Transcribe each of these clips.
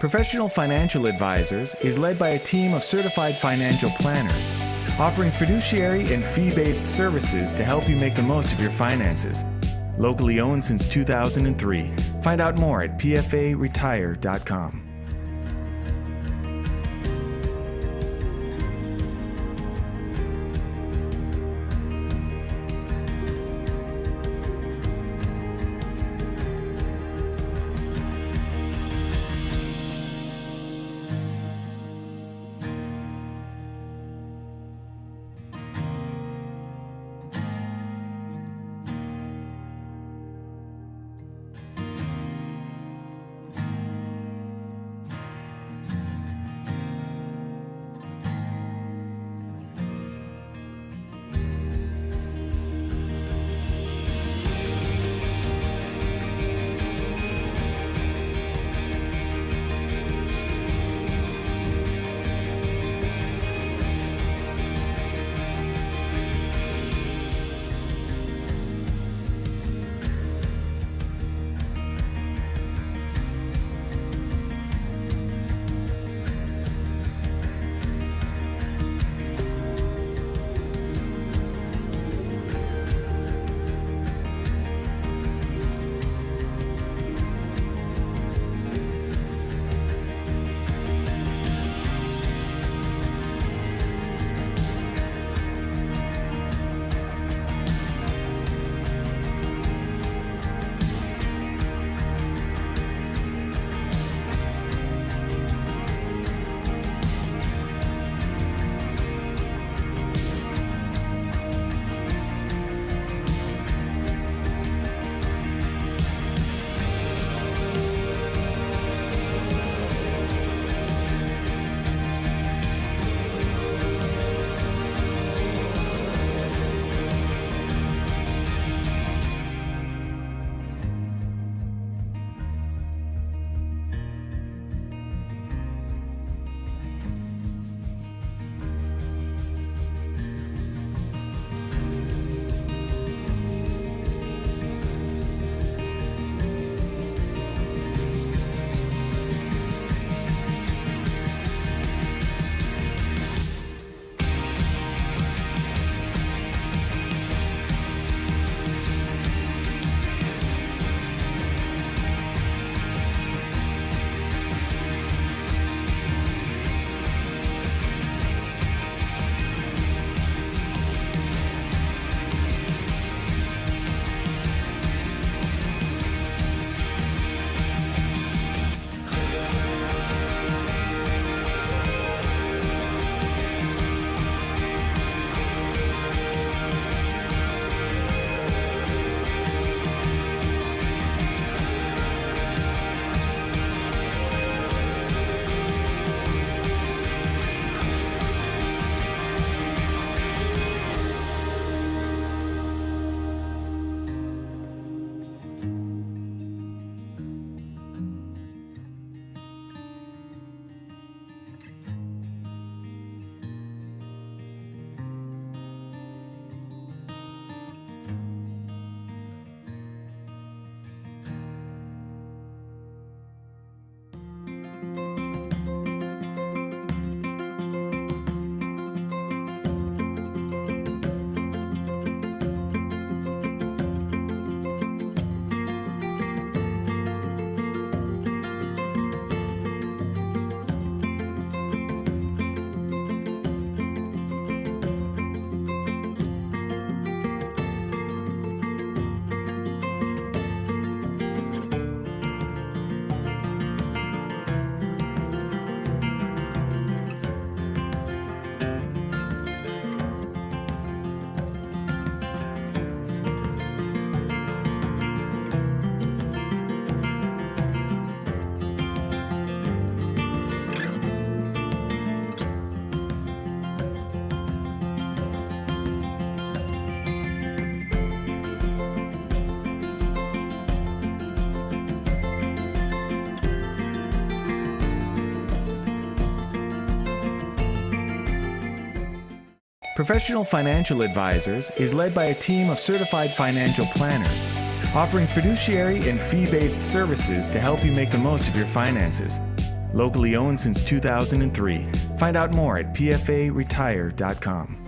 Professional Financial Advisors is led by a team of certified financial planners, offering fiduciary and fee-based services to help you make the most of your finances. Locally owned since 2003. Find out more at pfaretire.com. Professional Financial Advisors is led by a team of certified financial planners, offering fiduciary and fee-based services to help you make the most of your finances. Locally owned since 2003. Find out more at pfaretire.com.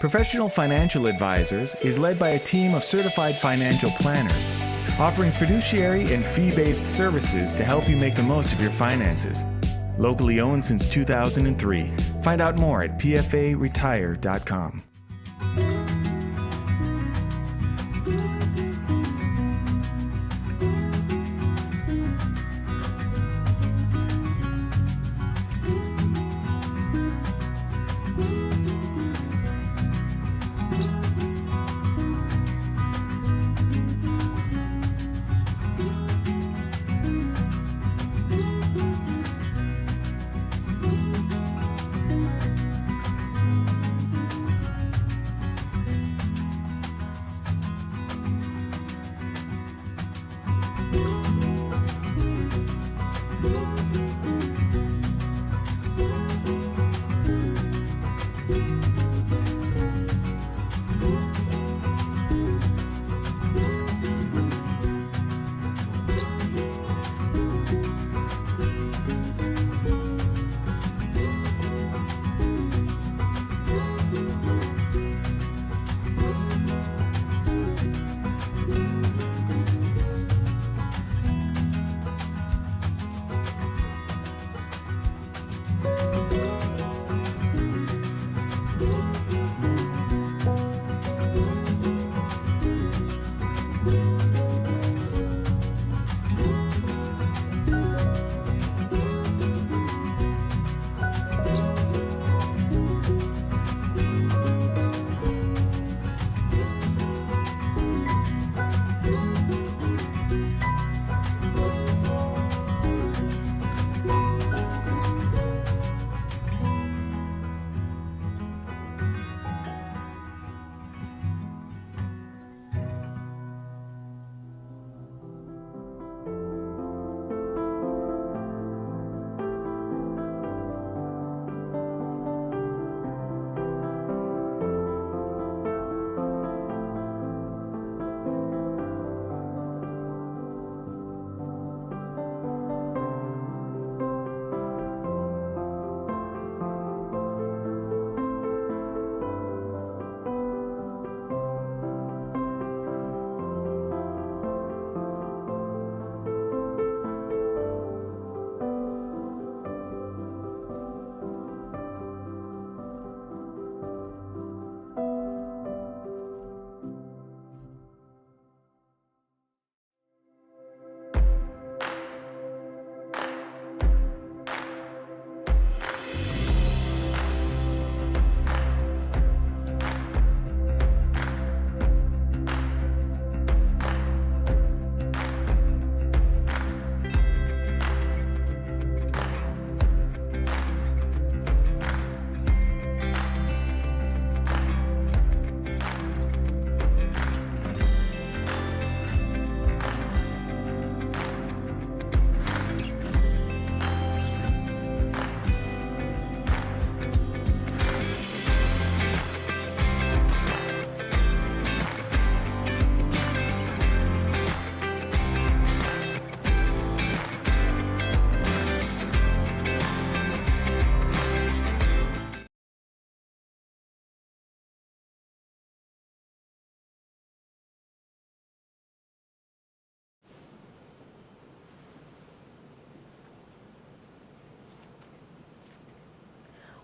Professional Financial Advisors is led by a team of certified financial planners, offering fiduciary and fee-based services to help you make the most of your finances. Locally owned since 2003. Find out more at pfaretire.com.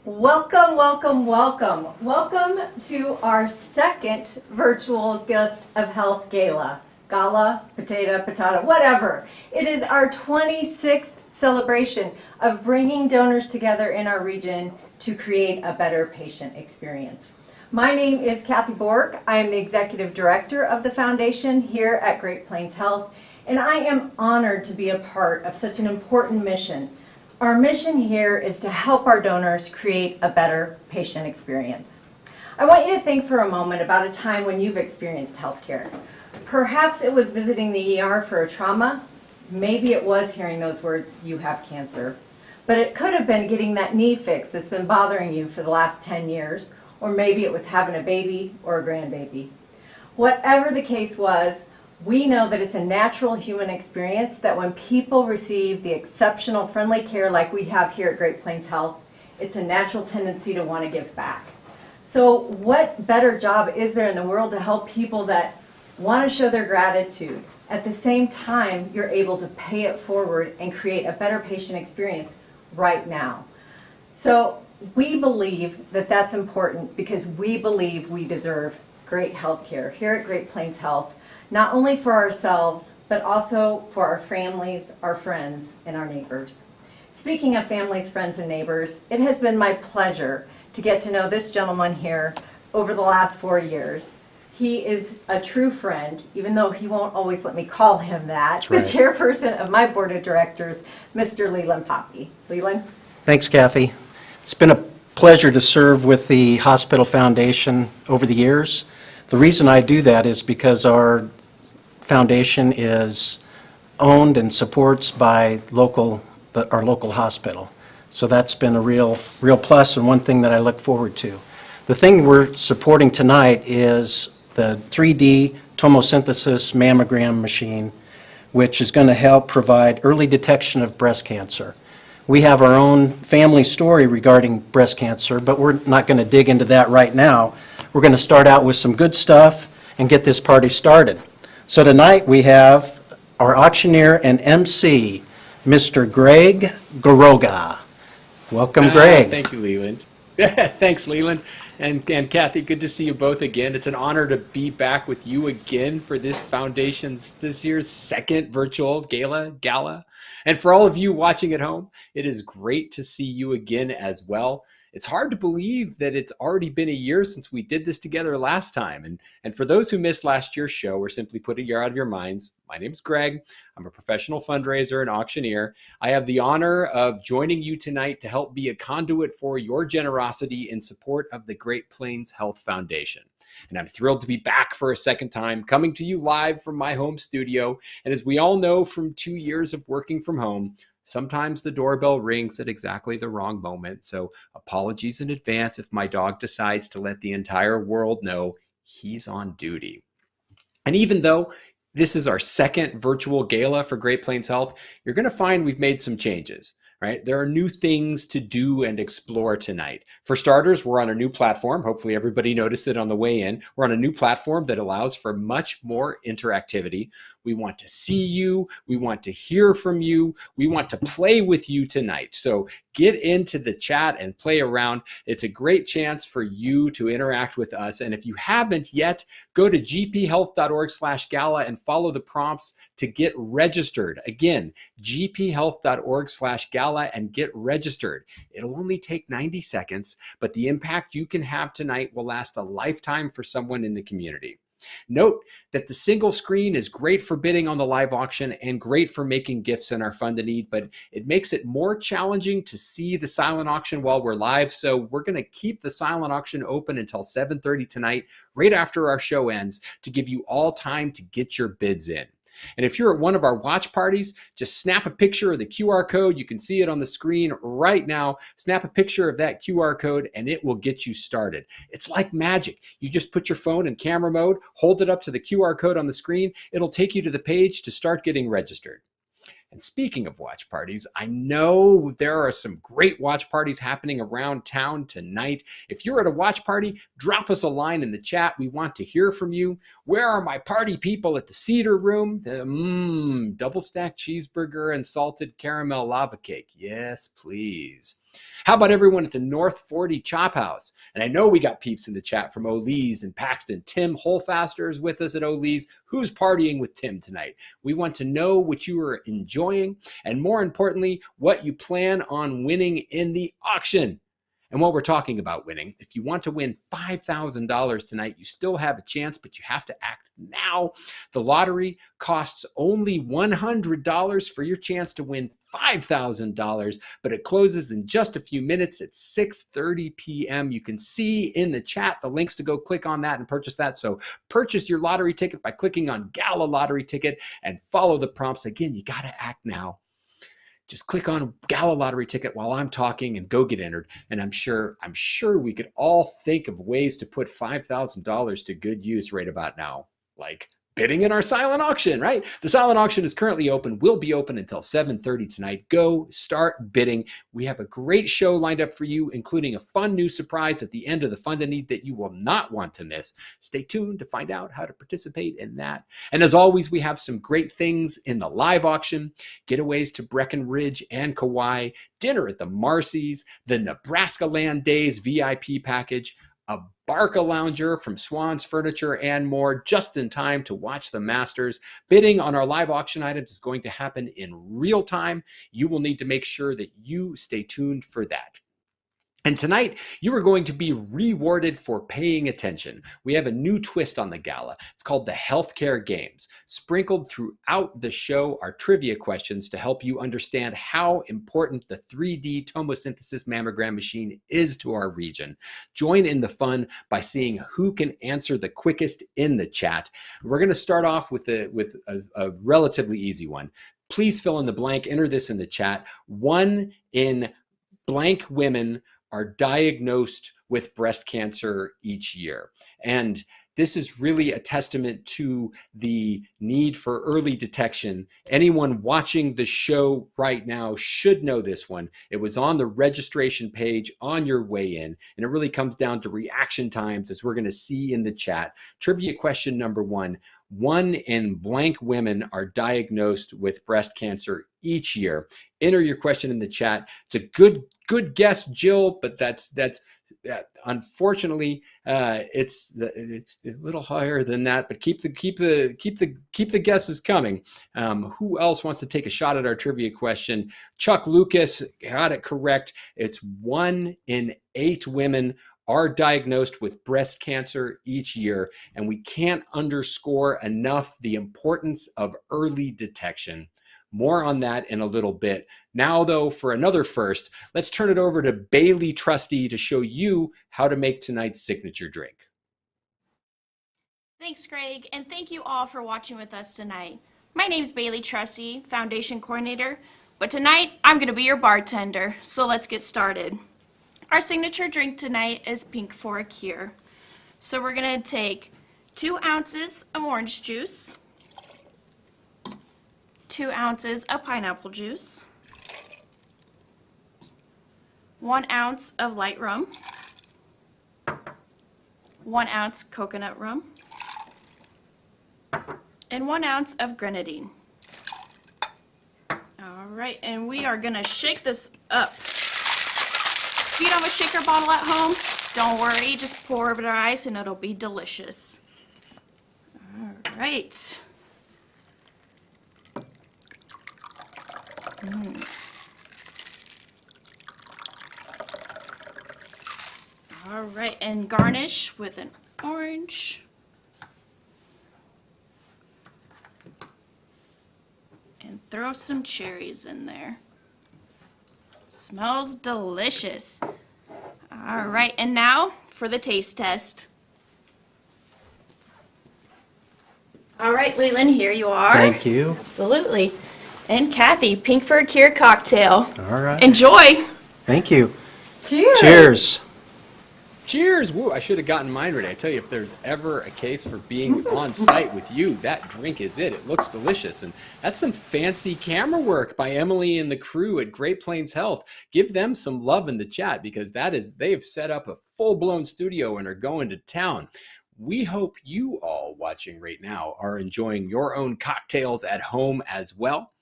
Welcome, welcome, welcome. Welcome to our second virtual Gift of Health Gala. Gala, potato, patata, whatever. It is our 26th celebration of bringing donors together in our region to create a better patient experience. My name is Kathy Bork. I am the Executive Director of the Foundation here at Great Plains Health, and I am honored to be a part of such an important mission. Our mission here is to help our donors create a better patient experience. I want you to think for a moment about a time when you've experienced healthcare. Perhaps it was visiting the ER for a trauma. Maybe it was hearing those words, "You have cancer." But it could have been getting that knee fixed that's been bothering you for the last 10 years, or maybe it was having a baby or a grandbaby. Whatever the case was, we know that it's a natural human experience that when people receive the exceptional friendly care like we have here at Great Plains Health, it's a natural tendency to want to give back. So what better job is there in the world to help people that want to show their gratitude? At the same time, you're able to pay it forward and create a better patient experience right now. So we believe that that's important because we believe we deserve great health care here at Great Plains Health, not only for ourselves, but also for our families, our friends, and our neighbors. Speaking of families, friends, and neighbors, it has been my pleasure to get to know this gentleman here over the last 4 years. He is a true friend, even though he won't always let me call him that. That's right. The chairperson of my board of directors, Mr. Leland Poppy. Leland? Thanks, Kathy. It's been a pleasure to serve with the Hospital Foundation over the years. The reason I do that is because our foundation is owned and supports by our local hospital. So that's been a real plus and one thing that I look forward to. The thing we're supporting tonight is the 3D tomosynthesis mammogram machine, which is going to help provide early detection of breast cancer. We have our own family story regarding breast cancer, but we're not going to dig into that right now. We're going to start out with some good stuff and get this party started. So tonight we have our auctioneer and MC, Mr. Greg Garoga. Welcome, Greg. Thank you, Leland. Thanks, Leland. And Kathy, good to see you both again. It's an honor to be back with you again for this foundation's this year's second virtual gala. And for all of you watching at home, it is great to see you again as well. It's hard to believe that it's already been a year since we did this together last time. And for those who missed last year's show or simply put a year out of your minds, my name is Greg. I'm a professional fundraiser and auctioneer. I have the honor of joining you tonight to help be a conduit for your generosity in support of the Great Plains Health Foundation. And I'm thrilled to be back for a second time, coming to you live from my home studio. And as we all know from 2 years of working from home, sometimes the doorbell rings at exactly the wrong moment. So apologies in advance if my dog decides to let the entire world know he's on duty. And even though this is our second virtual gala for Great Plains Health, you're going to find we've made some changes. Right? There are new things to do and explore tonight. For starters, we're on a new platform. Hopefully everybody noticed it on the way in. We're on a new platform that allows for much more interactivity. We want to see you. We want to hear from you. We want to play with you tonight. So get into the chat and play around. It's a great chance for you to interact with us. And if you haven't yet, go to gphealth.org/gala and follow the prompts to get registered. Again, gphealth.org/gala and get registered. It'll only take 90 seconds, but the impact you can have tonight will last a lifetime for someone in the community. Note that the single screen is great for bidding on the live auction and great for making gifts in our Fund a Need, but it makes it more challenging to see the silent auction while we're live. So we're going to keep the silent auction open until 7:30 tonight, right after our show ends, to give you all time to get your bids in. And if you're at one of our watch parties, just snap a picture of the QR code. You can see it on the screen right now. Snap a picture of that QR code and it will get you started. It's like magic. You just put your phone in camera mode, hold it up to the QR code on the screen. It'll take you to the page to start getting registered. And speaking of watch parties, I know there are some great watch parties happening around town tonight. If you're at a watch party, drop us a line in the chat. We want to hear from you. Where are my party people at the Cedar Room? The double stacked cheeseburger and salted caramel lava cake. Yes, please. How about everyone at the North 40 Chop House? And I know we got peeps in the chat from O'Lee's and Paxton. Tim Holfaster is with us at O'Lee's. Who's partying with Tim tonight? We want to know what you are enjoying, and more importantly, what you plan on winning in the auction. And while we're talking about winning, if you want to win $5,000 tonight, you still have a chance, but you have to act now. The lottery costs only $100 for your chance to win $5,000, but it closes in just a few minutes at 6:30 p.m. You can see in the chat the links to go click on that and purchase that. So purchase your lottery ticket by clicking on Gala Lottery Ticket and follow the prompts. Again, you got to act now. Just click on Gala Lottery Ticket while I'm talking and go get entered. And I'm sure we could all think of ways to put $5,000 to good use right about now, like bidding in our silent auction, right? The silent auction is currently open, will be open until 7:30 tonight. Go start bidding. We have a great show lined up for you, including a fun new surprise at the end of the Fund a Need that you will not want to miss. Stay tuned to find out how to participate in that. And as always, we have some great things in the live auction: getaways to Breckenridge and Kauai, dinner at the Marcy's, the Nebraska Land Days VIP package, a Barca lounger from Swan's Furniture, and more, just in time to watch the Masters. Bidding on our live auction items is going to happen in real time. You will need to make sure that you stay tuned for that. And tonight, you are going to be rewarded for paying attention. We have a new twist on the gala. It's called the Healthcare Games. Sprinkled throughout the show are trivia questions to help you understand how important the 3D tomosynthesis mammogram machine is to our region. Join in the fun by seeing who can answer the quickest in the chat. We're going to start off with a relatively easy one. Please fill in the blank. Enter this in the chat. 1 in blank women are diagnosed with breast cancer each year. And this is really a testament to the need for early detection. Anyone watching the show right now should know this one. It was on the registration page on your way in, and it really comes down to reaction times, as we're going to see in the chat. Trivia question number 1. 1 in blank women are diagnosed with breast cancer each year. Enter your question in the chat. It's a good guess, Jill, but that's unfortunately it's a little higher than that. But keep the guesses coming. Who else wants to take a shot at our trivia question? Chuck Lucas got it correct. It's 1 in 8 women are diagnosed with breast cancer each year, and we can't underscore enough the importance of early detection. More on that in a little bit. Now, though, for another first, let's turn it over to Bailey Trusty to show you how to make tonight's signature drink. Thanks, Greg, and thank you all for watching with us tonight. My name's Bailey Trusty, Foundation Coordinator, but tonight I'm going to be your bartender, so let's get started. Our signature drink tonight is Pink for a Cure. So we're going to take 2 ounces of orange juice, 2 ounces of pineapple juice, 1 ounce of light rum, 1 ounce coconut rum, and 1 ounce of grenadine. All right, and we are going to shake this up. If you don't have a shaker bottle at home, don't worry, just pour over the ice and it'll be delicious. All right. All right, and garnish with an orange. And throw some cherries in there. Smells delicious. All right, and now for the taste test. All right, Leland, here you are. Thank you. Absolutely. And Kathy, Pink for a Cure cocktail. All right. Enjoy. Thank you. Cheers. Cheers. Cheers! Woo, I should have gotten mine ready. I tell you, if there's ever a case for being on site with you, that drink is it. It looks delicious. And that's some fancy camera work by Emily and the crew at Great Plains Health. Give them some love in the chat, because they have set up a full-blown studio and are going to town. We hope you all watching right now are enjoying your own cocktails at home as well.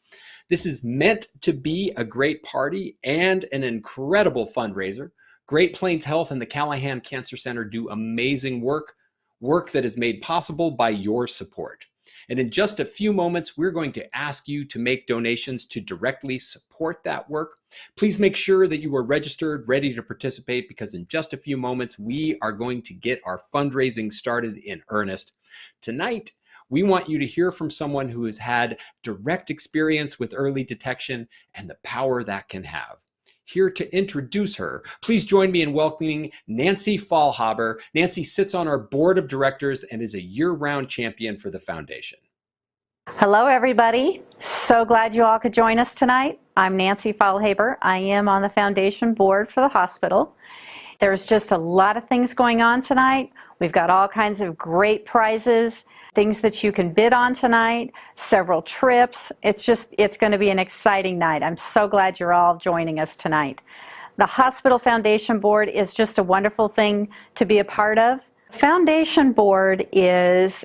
This is meant to be a great party and an incredible fundraiser. Great Plains Health and the Callahan Cancer Center do amazing work that is made possible by your support. And in just a few moments, we're going to ask you to make donations to directly support that work. Please make sure that you are registered, ready to participate, because in just a few moments, we are going to get our fundraising started in earnest. Tonight, we want you to hear from someone who has had direct experience with early detection and the power that can have. Here to introduce her, please join me in welcoming Nancy Faulhaber. Nancy sits on our board of directors and is a year-round champion for the foundation. Hello, everybody. So glad you all could join us tonight. I'm Nancy Faulhaber. I am on the foundation board for the hospital. There's just a lot of things going on tonight. We've got all kinds of great prizes, things that you can bid on tonight, several trips. It's going to be an exciting night. I'm so glad you're all joining us tonight. The Hospital Foundation Board is just a wonderful thing to be a part of. Foundation Board is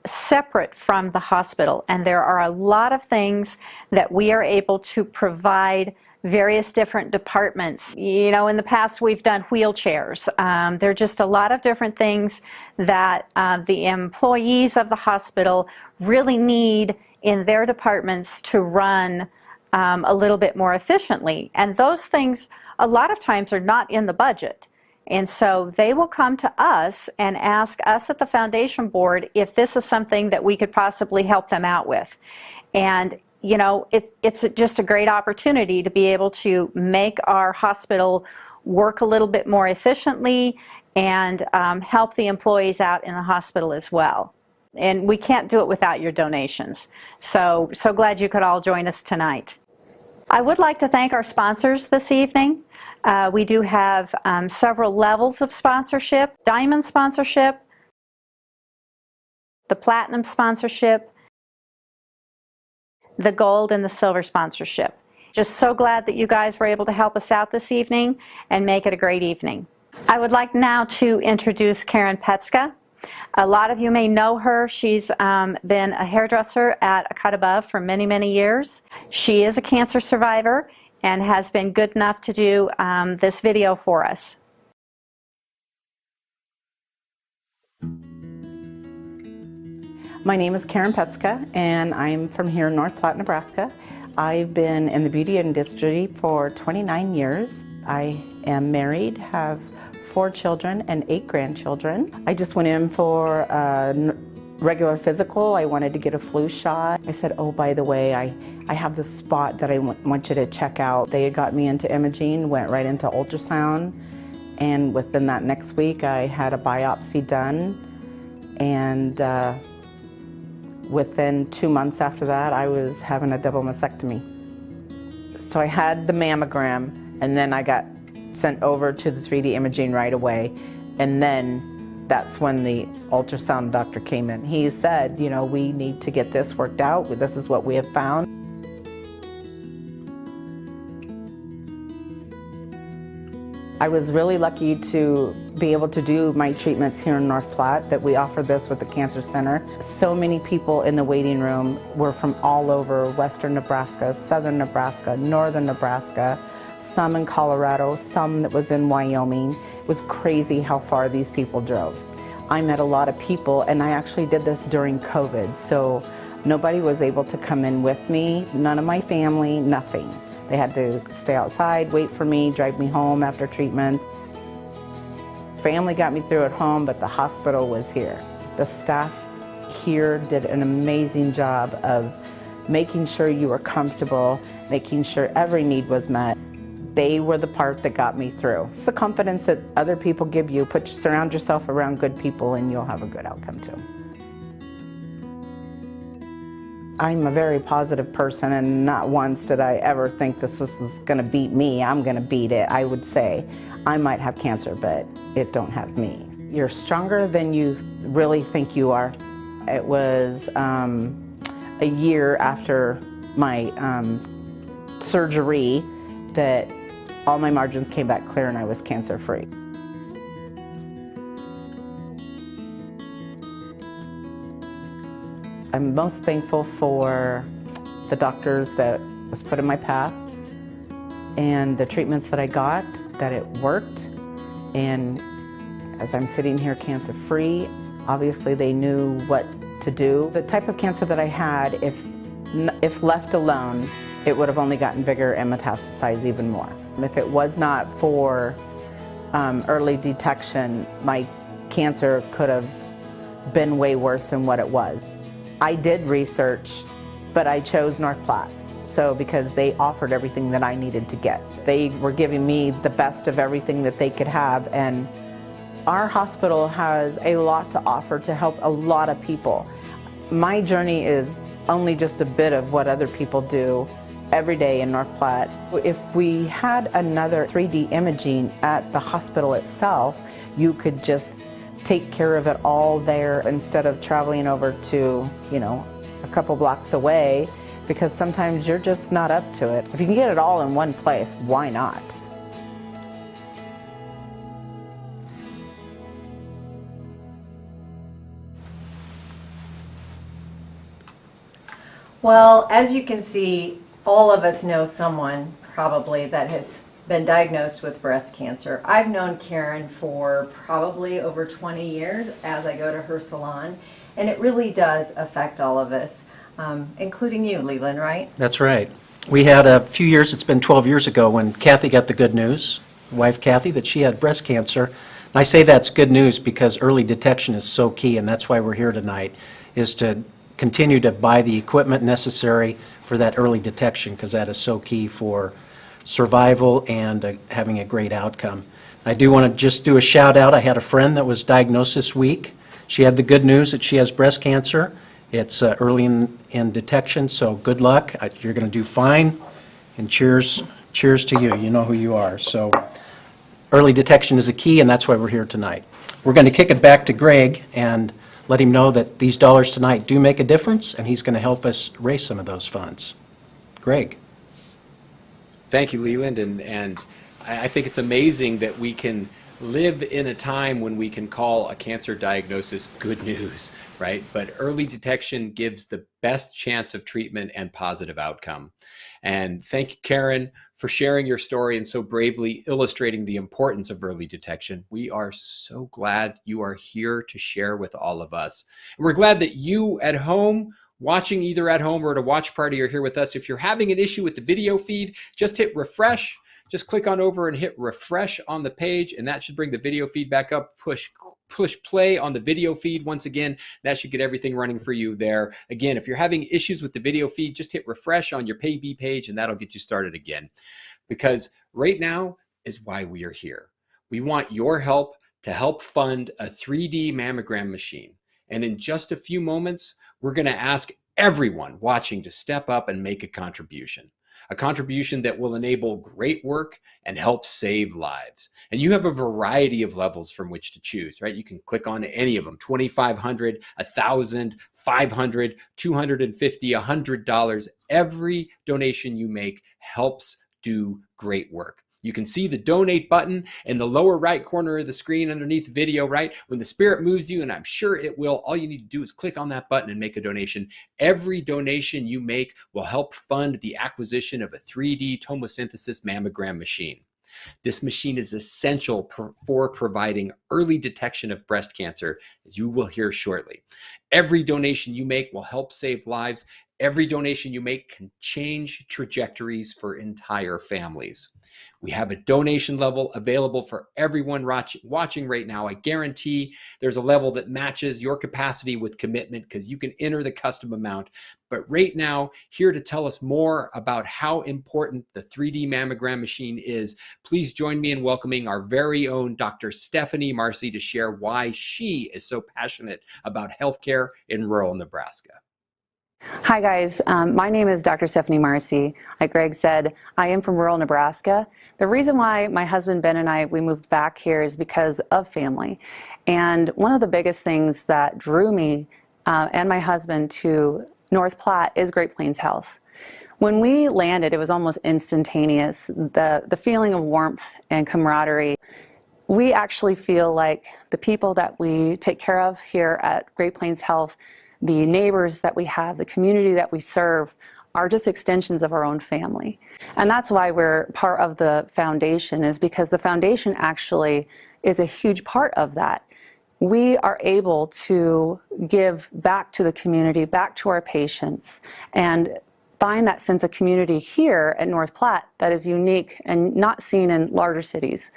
separate from the hospital, and there are a lot of things that we are able to provide various different departments. You know, in the past we've done wheelchairs. There are just a lot of different things that the employees of the hospital really need in their departments to run a little bit more efficiently. And those things a lot of times are not in the budget. And so they will come to us and ask us at the foundation board if this is something that we could possibly help them out with. And you know, it's just a great opportunity to be able to make our hospital work a little bit more efficiently and help the employees out in the hospital as well. And we can't do it without your donations. So glad you could all join us tonight. I would like to thank our sponsors this evening. We do have several levels of sponsorship: Diamond sponsorship, the Platinum sponsorship, the Gold, and the Silver sponsorship. Just so glad that you guys were able to help us out this evening and make it a great evening. I would like now to introduce Karen Petska. A lot of you may know her. She's been a hairdresser at A Cut Above for many, many years. She is a cancer survivor and has been good enough to do this video for us. My name is Karen Petska, and I'm from here in North Platte, Nebraska. I've been in the beauty industry for 29 years. I am married, have 4 children and 8 grandchildren. I just went in for a regular physical. I wanted to get a flu shot. I said, oh, by the way, I have this spot that I want you to check out. They had got me into imaging, went right into ultrasound, and within that next week I had a biopsy done, and within 2 months after that, I was having a double mastectomy. So I had the mammogram, and then I got sent over to the 3D imaging right away. And then that's when the ultrasound doctor came in. He said, you know, we need to get this worked out. This is what we have found. I was really lucky to be able to do my treatments here in North Platte, that we offer this with the Cancer Center. So many people in the waiting room were from all over western Nebraska, southern Nebraska, northern Nebraska, some in Colorado, some that was in Wyoming. It was crazy how far these people drove. I met a lot of people, and I actually did this during COVID, so nobody was able to come in with me, none of my family, nothing. They had to stay outside, wait for me, drive me home after treatment. Family got me through at home, but the hospital was here. The staff here did an amazing job of making sure you were comfortable, making sure every need was met. They were the part that got me through. It's the confidence that other people give you. Surround yourself around good people and you'll have a good outcome too. I'm a very positive person, and not once did I ever think this is going to beat me. I'm going to beat it. I would say I might have cancer, but it don't have me. You're stronger than you really think you are. It was a year after my surgery that all my margins came back clear and I was cancer-free. I'm most thankful for the doctors that was put in my path and the treatments that I got, that it worked. And as I'm sitting here cancer-free, obviously they knew what to do. The type of cancer that I had, if left alone, it would have only gotten bigger and metastasized even more. If it was not for early detection, my cancer could have been way worse than what it was. I did research, but I chose North Platte. So because they offered everything that I needed to get. They were giving me the best of everything that they could have, and our hospital has a lot to offer to help a lot of people. My journey is only just a bit of what other people do every day in North Platte. If we had another 3D imaging at the hospital itself, you could just take care of it all there instead of traveling over to, a couple blocks away, because sometimes you're just not up to it. If you can get it all in one place, why not? Well, as you can see, all of us know someone probably that has been diagnosed with breast cancer. I've known Karen for probably over 20 years as I go to her salon, and it really does affect all of us, including you, Leland, right? That's right. We had a few years, it's been 12 years ago, when Kathy got the good news, wife Kathy, that she had breast cancer. And I say that's good news because early detection is so key, and that's why we're here tonight, is to continue to buy the equipment necessary for that early detection, because that is so key for survival and having a great outcome. I do want to just do a shout out. I had a friend that was diagnosed this week. She had the good news that she has breast cancer. It's early in detection, so good luck. You're going to do fine, and cheers to you. You know who you are. So early detection is a key, and that's why we're here tonight. We're going to kick it back to Greg and let him know that these dollars tonight do make a difference, and he's going to help us raise some of those funds. Greg. Thank you, Leland, and I think it's amazing that we can live in a time when we can call a cancer diagnosis good news, right? But early detection gives the best chance of treatment and positive outcome. And thank you, Karen, for sharing your story and so bravely illustrating the importance of early detection. We are so glad you are here to share with all of us. And we're glad that you at home, watching either at home or at a watch party, are here with us. If you're having an issue with the video feed, just hit refresh. Just click on over and hit refresh on the page, and that should bring the video feed back up. Push play on the video feed once again. That should get everything running for you there. Again, if you're having issues with the video feed, just hit refresh on your Pay-B page, and that'll get you started again. Because right now is why we are here. We want your help to help fund a 3D mammogram machine. And in just a few moments, we're going to ask everyone watching to step up and make a contribution. A contribution that will enable great work and help save lives. And you have a variety of levels from which to choose, right? You can click on any of them, $2,500, $1,000, $500, $250, $100. Every donation you make helps do great work. You can see the donate button in the lower right corner of the screen underneath the video, right? When the spirit moves you, and I'm sure it will, all you need to do is click on that button and make a donation. Every donation you make will help fund the acquisition of a 3D tomosynthesis mammogram machine. This machine is essential for providing early detection of breast cancer, as you will hear shortly. Every donation you make will help save lives. Every donation you make can change trajectories for entire families. We have a donation level available for everyone watching right now. I guarantee there's a level that matches your capacity with commitment, because you can enter the custom amount. But right now, here to tell us more about how important the 3D mammogram machine is, please join me in welcoming our very own Dr. Stephanie Marcy to share why she is so passionate about healthcare in rural Nebraska. Hi guys, my name is Dr. Stephanie Marcy. Like Greg said, I am from rural Nebraska. The reason why my husband Ben and we moved back here is because of family. And one of the biggest things that drew me and my husband to North Platte is Great Plains Health. When we landed, it was almost instantaneous. The feeling of warmth and camaraderie. We actually feel like the people that we take care of here at Great Plains Health, the neighbors that we have, the community that we serve, are just extensions of our own family. And that's why we're part of the foundation, is because the foundation actually is a huge part of that. We are able to give back to the community, back to our patients, and find that sense of community here at North Platte that is unique and not seen in larger cities.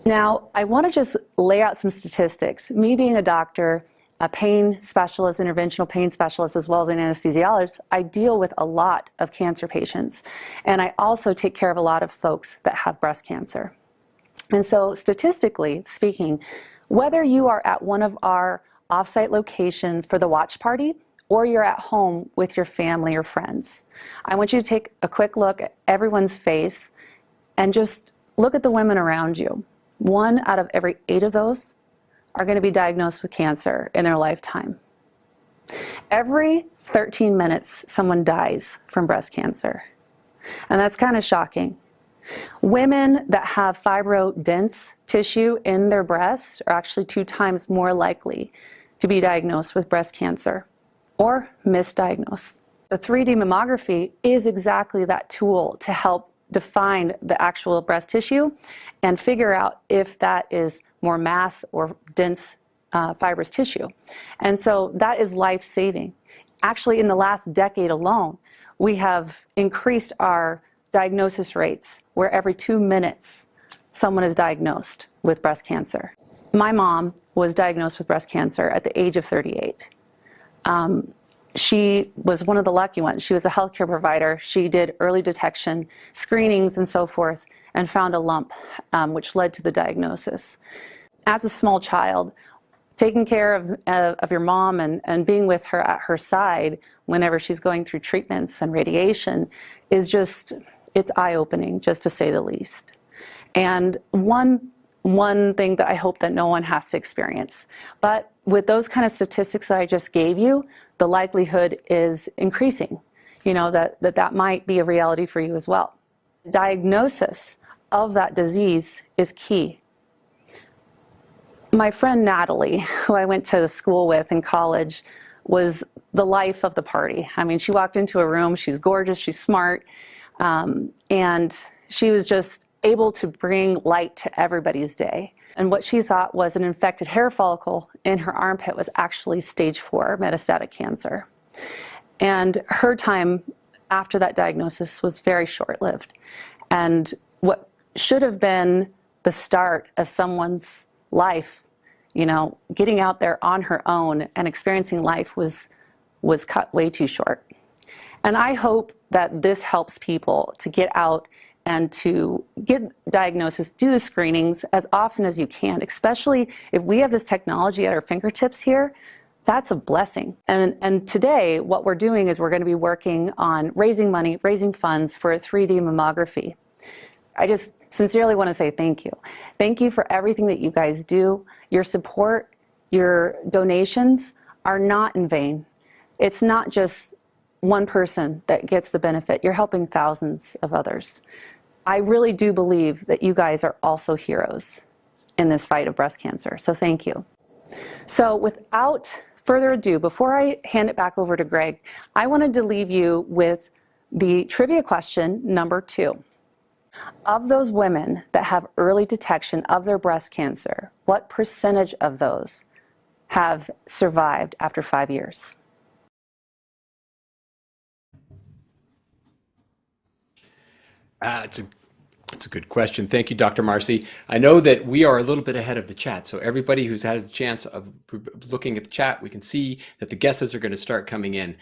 Now, I want to just lay out some statistics. Me being a doctor, a pain specialist, interventional pain specialist, as well as an anesthesiologist, I deal with a lot of cancer patients. And I also take care of a lot of folks that have breast cancer. And so statistically speaking, whether you are at one of our offsite locations for the watch party or you're at home with your family or friends, I want you to take a quick look at everyone's face and just look at the women around you. 1 out of every 8 of those are going to be diagnosed with cancer in their lifetime. Every 13 minutes, someone dies from breast cancer. And that's kind of shocking. Women that have fibrodense tissue in their breast are actually 2 times more likely to be diagnosed with breast cancer or misdiagnosed. The 3D mammography is exactly that tool to help define the actual breast tissue and figure out if that is more mass or dense fibrous tissue. And so that is life-saving. Actually, in the last decade alone, we have increased our diagnosis rates where every 2 minutes someone is diagnosed with breast cancer. My mom was diagnosed with breast cancer at the age of 38. She was one of the lucky ones. She was a healthcare provider. She did early detection, screenings and so forth, and found a lump, which led to the diagnosis. As a small child, taking care of your mom and being with her at her side whenever she's going through treatments and radiation is just, it's eye-opening, just to say the least. And one thing that I hope that no one has to experience. But with those kind of statistics that I just gave you, the likelihood is increasing, you know, that might be a reality for you as well. Diagnosis of that disease is key. My friend Natalie, who I went to school with in college, was the life of the party. I mean, she walked into a room, she's gorgeous, she's smart, and she was just able to bring light to everybody's day. And what she thought was an infected hair follicle in her armpit was actually stage 4 metastatic cancer. And her time after that diagnosis was very short-lived. And what should have been the start of someone's life, you know, getting out there on her own and experiencing life was cut way too short. And I hope that this helps people to get out and to get diagnosis, do the screenings as often as you can, especially if we have this technology at our fingertips here. That's a blessing. And today, what we're doing is we're going to be working on raising money, raising funds for a 3D mammography. I just sincerely want to say thank you. Thank you for everything that you guys do. Your support, your donations are not in vain. It's not just one person that gets the benefit. You're helping thousands of others. I really do believe that you guys are also heroes in this fight of breast cancer. So thank you. So without further ado, before I hand it back over to Greg, I wanted to leave you with the trivia question number 2. Of those women that have early detection of their breast cancer, what percentage of those have survived after 5 years? It's a good question. Thank you, Dr. Marcy. I know that we are a little bit ahead of the chat, so everybody who's had a chance of looking at the chat, we can see that the guesses are going to start coming in.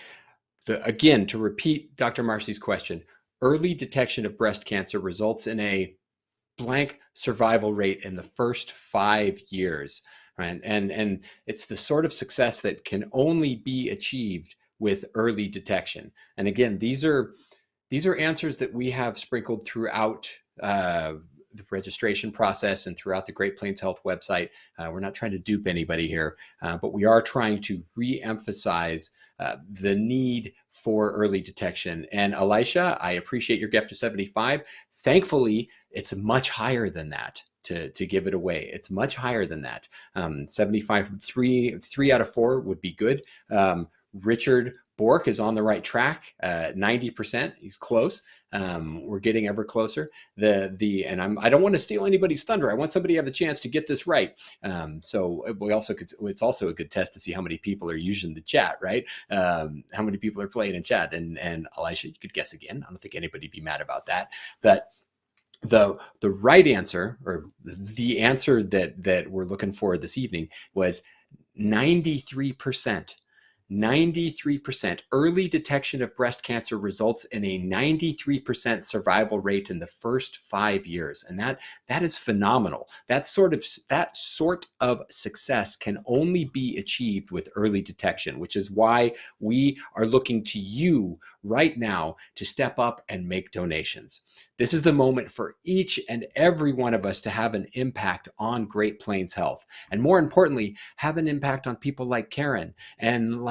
Again, to repeat Dr. Marcy's question, early detection of breast cancer results in a blank survival rate in the first 5 years, right? And it's the sort of success that can only be achieved with early detection. And again, these are answers that we have sprinkled throughout the registration process and throughout the Great Plains Health website. We're not trying to dupe anybody here, but we are trying to re-emphasize the need for early detection. And Elisha, I appreciate your gift of 75. Thankfully, it's much higher than that to give it away. It's much higher than that. 75, three out of 4 would be good. Richard Bork is on the right track, 90%. He's close. We're getting ever closer. I don't want to steal anybody's thunder. I want somebody to have the chance to get this right. So it's also a good test to see how many people are using the chat, right? How many people are playing in chat. And Elisha, you could guess again. I don't think anybody'd be mad about that. But the right answer, or the answer that we're looking for this evening, was 93%. 93%. Early detection of breast cancer results in a 93% survival rate in the first 5 years. And that is phenomenal. That sort of success can only be achieved with early detection, which is why we are looking to you right now to step up and make donations. This is the moment for each and every one of us to have an impact on Great Plains Health. And more importantly, have an impact on people like Karen and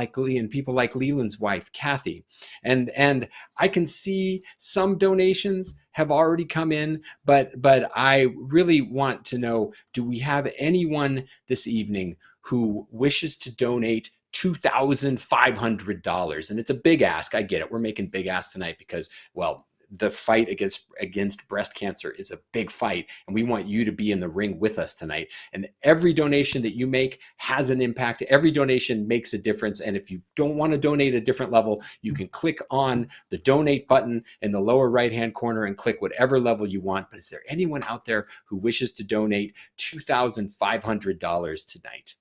people like Leland's wife, Kathy. And I can see some donations have already come in, but I really want to know, do we have anyone this evening who wishes to donate $2,500? And it's a big ask. I get it. We're making big asks tonight because, well, the fight against breast cancer is a big fight, and we want you to be in the ring with us tonight. And every donation that you make has an impact. Every donation makes a difference. And if you don't want to donate at a different level, you can click on the donate button in the lower right-hand corner and click whatever level you want. But is there anyone out there who wishes to donate $2,500 tonight?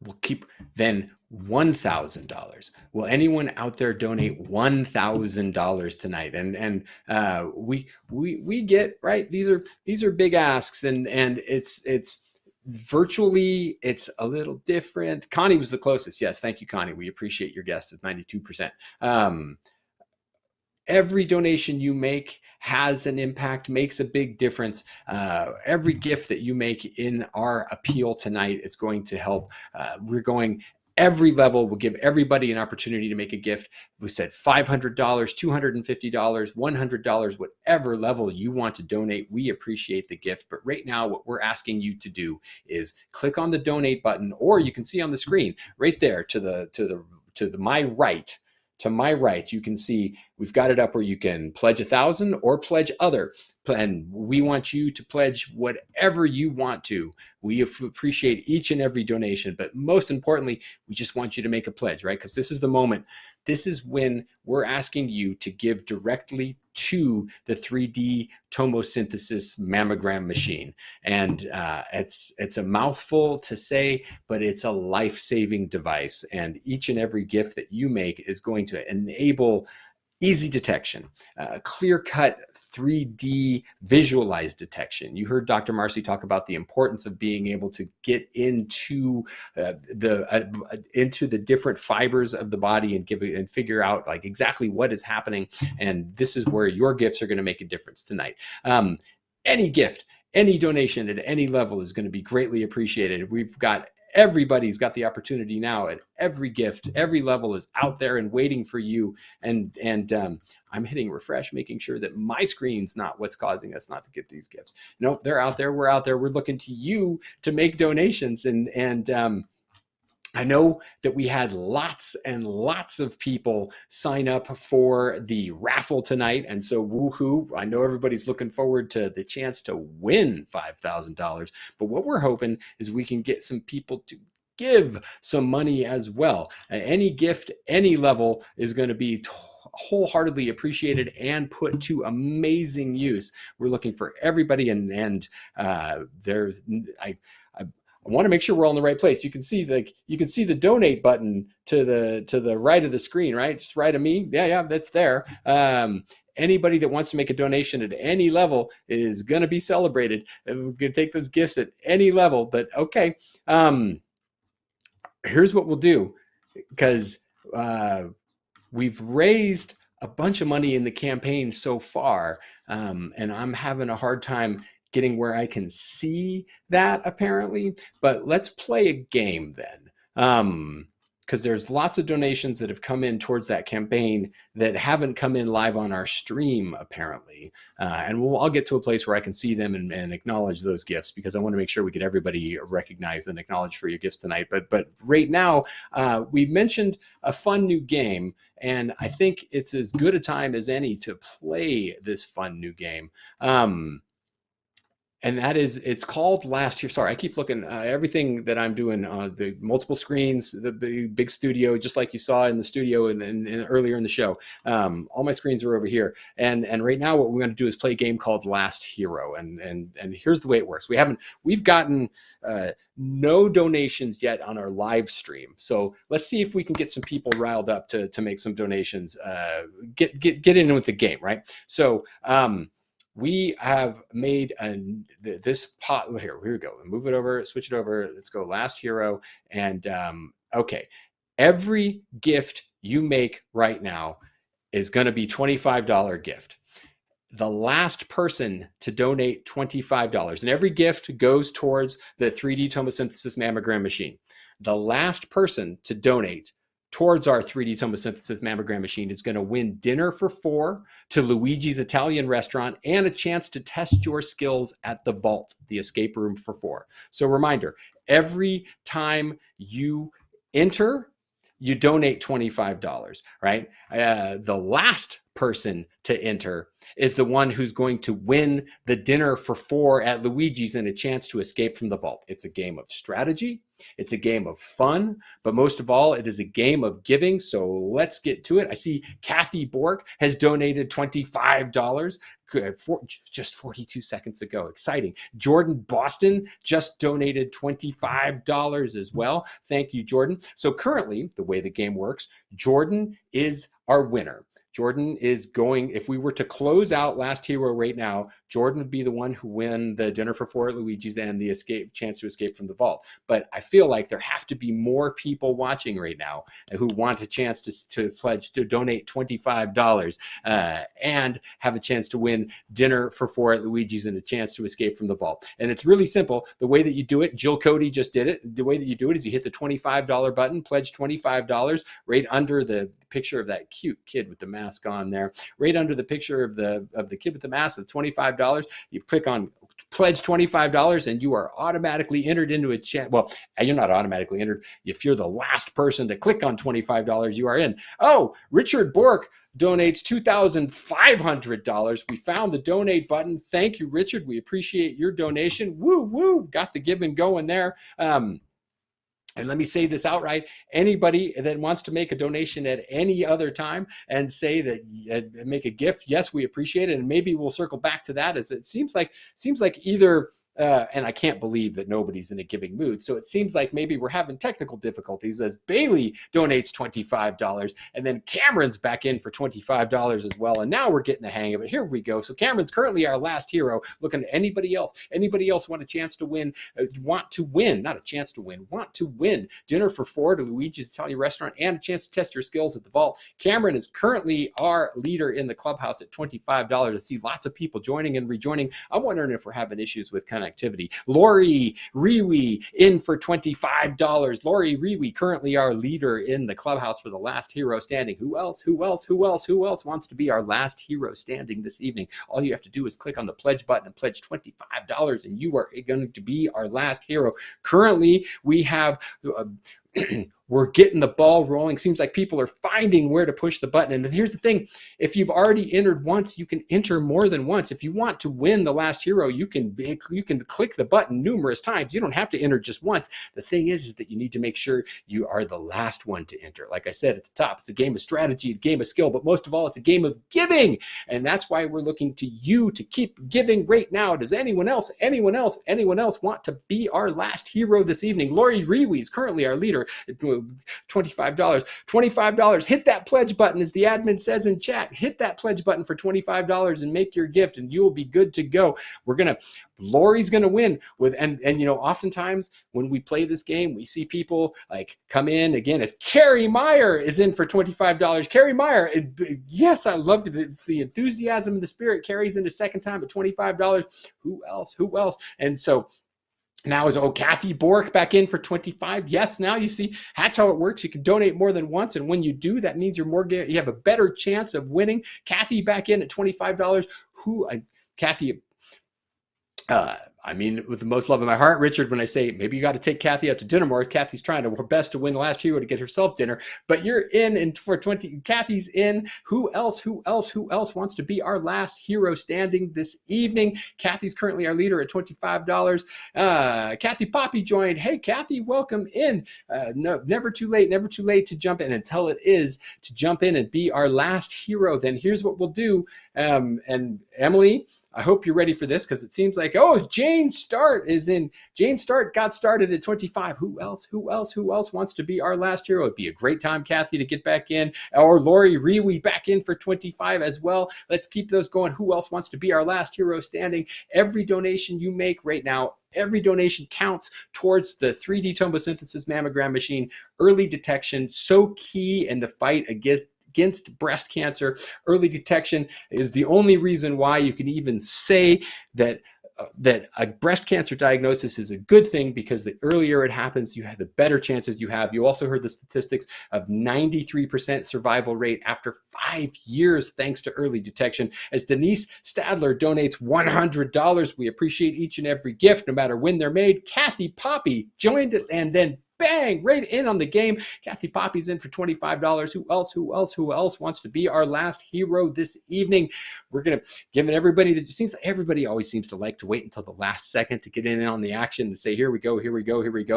We'll keep then $1,000. Will anyone out there donate $1,000 tonight? And we get, right. These are big asks, and it's virtually, it's a little different. Connie was the closest. Yes, thank you, Connie. We appreciate your guess at 92%. Every donation you make has an impact, makes a big difference. Every gift that you make in our appeal tonight is going to help. We're going every level. We'll give everybody an opportunity to make a gift. We said $500, $250, $100, whatever level you want to donate. We appreciate the gift. But right now, what we're asking you to do is click on the donate button, or you can see on the screen right there to my right. To my right, you can see we've got it up where you can pledge 1,000 or pledge other. And we want you to pledge whatever you want to. We appreciate each and every donation, but most importantly, we just want you to make a pledge, right? Because this is the moment. This is when we're asking you to give directly to the 3D tomosynthesis mammogram machine. And it's a mouthful to say, but it's a life-saving device. And each and every gift that you make is going to enable easy detection, clear-cut 3D visualized detection. You heard Dr. Marcy talk about the importance of being able to get into the different fibers of the body and figure out like exactly what is happening. And this is where your gifts are going to make a difference tonight. Any gift, any donation at any level is going to be greatly appreciated. Everybody's got the opportunity now at every gift, every level is out there and waiting for you. And I'm hitting refresh, making sure that my screen's not what's causing us not to get these gifts. No, they're out there. We're out there. We're looking to you to make donations. And I know that we had lots and lots of people sign up for the raffle tonight. And so woohoo, I know everybody's looking forward to the chance to win $5,000. But what we're hoping is we can get some people to give some money as well. Any gift, any level is going to be wholeheartedly appreciated and put to amazing use. We're looking for everybody, and I want to make sure we're all in the right place. You can see the donate button to the right of the screen, right? Just right of me. Yeah, that's there. Anybody that wants to make a donation at any level is going to be celebrated. We're going to take those gifts at any level. But okay, here's what we'll do, because we've raised a bunch of money in the campaign so far, and I'm having a hard time getting where I can see that apparently, but let's play a game then. because there's lots of donations that have come in towards that campaign that haven't come in live on our stream, apparently. And I'll get to a place where I can see them and acknowledge those gifts, because I want to make sure we get everybody recognized and acknowledged for your gifts tonight. But right now, we mentioned a fun new game, and I think it's as good a time as any to play this fun new game. And that is, it's called Last Year. Sorry, I keep looking, everything that I'm doing on the multiple screens, the big studio, just like you saw in the studio and earlier in the show. All my screens are over here. And right now what we're going to do is play a game called Last Hero. And here's the way it works. We've gotten no donations yet on our live stream. So let's see if we can get some people riled up to make some donations, get in with the game, right? So, we have made this pot here. Here we go. Move it over, switch it over. Let's go Last Hero. And okay, every gift you make right now is going to be $25 gift. The last person to donate $25, and every gift goes towards the 3D tomosynthesis mammogram machine. The last person to donate towards our 3D tomosynthesis mammogram machine is going to win dinner for 4 to Luigi's Italian restaurant and a chance to test your skills at the vault, the escape room for 4. So reminder, every time you enter, you donate $25, right? The last person to enter is the one who's going to win the dinner for 4 at Luigi's and a chance to escape from the vault. It's a game of strategy. It's a game of fun, but most of all, it is a game of giving. So let's get to it. I see Kathy Bork has donated $25 just 42 seconds ago. Exciting. Jordan Boston just donated $25 as well. Thank you, Jordan. So currently, the way the game works, Jordan is our winner. Jordan is going, if we were to close out Last Hero right now, Jordan would be the one who win the dinner for 4 at Luigi's and the chance to escape from the vault. But I feel like there have to be more people watching right now who want a chance to pledge to donate $25 and have a chance to win dinner for 4 at Luigi's and a chance to escape from the vault. And it's really simple. The way that you do it, Jill Cody just did it. The way that you do it is you hit the $25 button, pledge $25 right under the picture of that cute kid with the mask on there, right under the picture of the kid with the mask of $25. You click on pledge $25 and you are automatically entered into a chat. Well, you're not automatically entered. If you're the last person to click on $25, you are in. Oh, Richard Bork donates $2,500. We found the donate button. Thank you, Richard. We appreciate your donation. Woo, woo. Got the giving going there. And let me say this outright, anybody that wants to make a donation at any other time and say that make a gift, yes, we appreciate it. And maybe we'll circle back to that, as it seems like either and I can't believe that nobody's in a giving mood. So it seems like maybe we're having technical difficulties as Bailey donates $25 and then Cameron's back in for $25 as well. And now we're getting the hang of it. Here we go. So Cameron's currently our last hero. Looking at anybody else want a chance to win, want to win dinner for 4 to Luigi's Italian restaurant and a chance to test your skills at the vault. Cameron is currently our leader in the clubhouse at $25. I see lots of people joining and rejoining. I'm wondering if we're having issues with connectivity. Lori Riwi in for $25. Lori Riwi, currently our leader in the clubhouse for the last hero standing. Who else wants to be our last hero standing this evening? All you have to do is click on the pledge button and pledge $25 and you are going to be our last hero. Currently, we have we're getting the ball rolling. Seems like people are finding where to push the button. And here's the thing. If you've already entered once, you can enter more than once. If you want to win the last hero, you can click the button numerous times. You don't have to enter just once. The thing is that you need to make sure you are the last one to enter. Like I said at the top, it's a game of strategy, a game of skill, but most of all, it's a game of giving. And that's why we're looking to you to keep giving right now. Does anyone else want to be our last hero this evening? Lori Riwi is currently our leader. $25. Hit that pledge button, as the admin says in chat. Hit that pledge button for $25 and make your gift, and you will be good to go. Lori's gonna win with, and oftentimes when we play this game, we see people like come in again. As Carrie Meyer is in for $25. Carrie Meyer, yes, I love the enthusiasm and the spirit. Carrie's in the second time at $25. Who else? And so Now is, Kathy Bork back in for 25. Yes, now you see that's how it works. You can donate more than once, and when you do, that means you have a better chance of winning. Kathy back in at $25. Kathy, I mean, with the most love in my heart, Richard, when I say maybe you got to take Kathy out to dinner more, Kathy's trying her best to win the last hero to get herself dinner, but you're in, and for 20, Kathy's in. Who else wants to be our last hero standing this evening? Kathy's currently our leader at $25. Kathy Poppy joined. Hey, Kathy, welcome in. No, never too late to jump in until it is to jump in and be our last hero. Then here's what we'll do. And Emily, I hope you're ready for this, because it seems like, Jane Start is in. Jane Start got started at 25. Who else wants to be our last hero? It'd be a great time, Kathy, to get back in. Or Lori Rewe back in for 25 as well. Let's keep those going. Who else wants to be our last hero standing? Every donation you make right now, every donation counts towards the 3D tomosynthesis mammogram machine. Early detection, so key in the fight against breast cancer. Early detection is the only reason why you can even say that a breast cancer diagnosis is a good thing, because the earlier it happens, you have the better chances you have. You also heard the statistics of 93% survival rate after 5 years, thanks to early detection. As Denise Stadler donates $100, we appreciate each and every gift, no matter when they're made. Kathy Poppy joined it, and then bang, right in on the game. Kathy Poppy's in for $25. Who else wants to be our last hero this evening? We're going to give it everybody. It seems like everybody always seems to like to wait until the last second to get in on the action and say, here we go.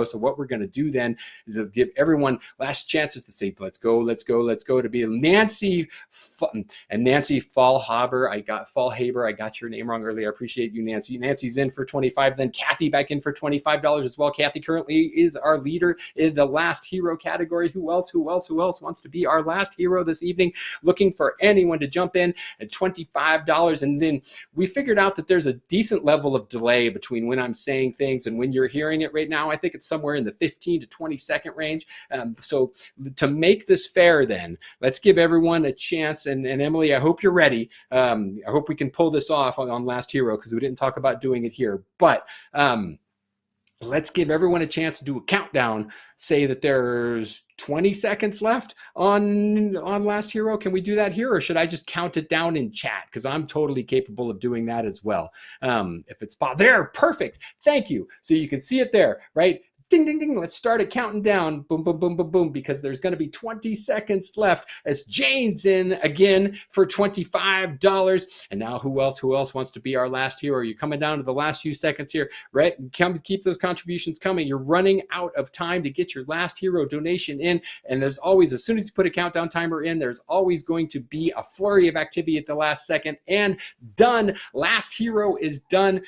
So what we're going to do then is give everyone last chances to say, let's go, to be Nancy and Nancy Fallhaber. I got your name wrong earlier. I appreciate you, Nancy. Nancy's in for 25. Then Kathy back in for $25 as well. Kathy currently is our leader in the last hero category. Who else wants to be our last hero this evening? Looking for anyone to jump in at $25. And then we figured out that there's a decent level of delay between when I'm saying things and when you're hearing it right now. I think it's somewhere in the 15 to 20 second range. So to make this fair, then let's give everyone a chance. And Emily, I hope you're ready. I hope we can pull this off on last hero, because we didn't talk about doing it here. But let's give everyone a chance to do a countdown. Say that there's 20 seconds left on last hero. Can we do that here, or should I just count it down in chat? Because I'm totally capable of doing that as well. If it's there, perfect. Thank you. So you can see it there, right? Ding, ding, ding. Let's start it counting down. Boom, boom, boom, boom, boom, because there's going to be 20 seconds left as Jane's in again for $25. And now who else wants to be our last hero? You're coming down to the last few seconds here, right? Keep those contributions coming. You're running out of time to get your last hero donation in. And there's always, as soon as you put a countdown timer in, there's always going to be a flurry of activity at the last second. And done. Last hero is done.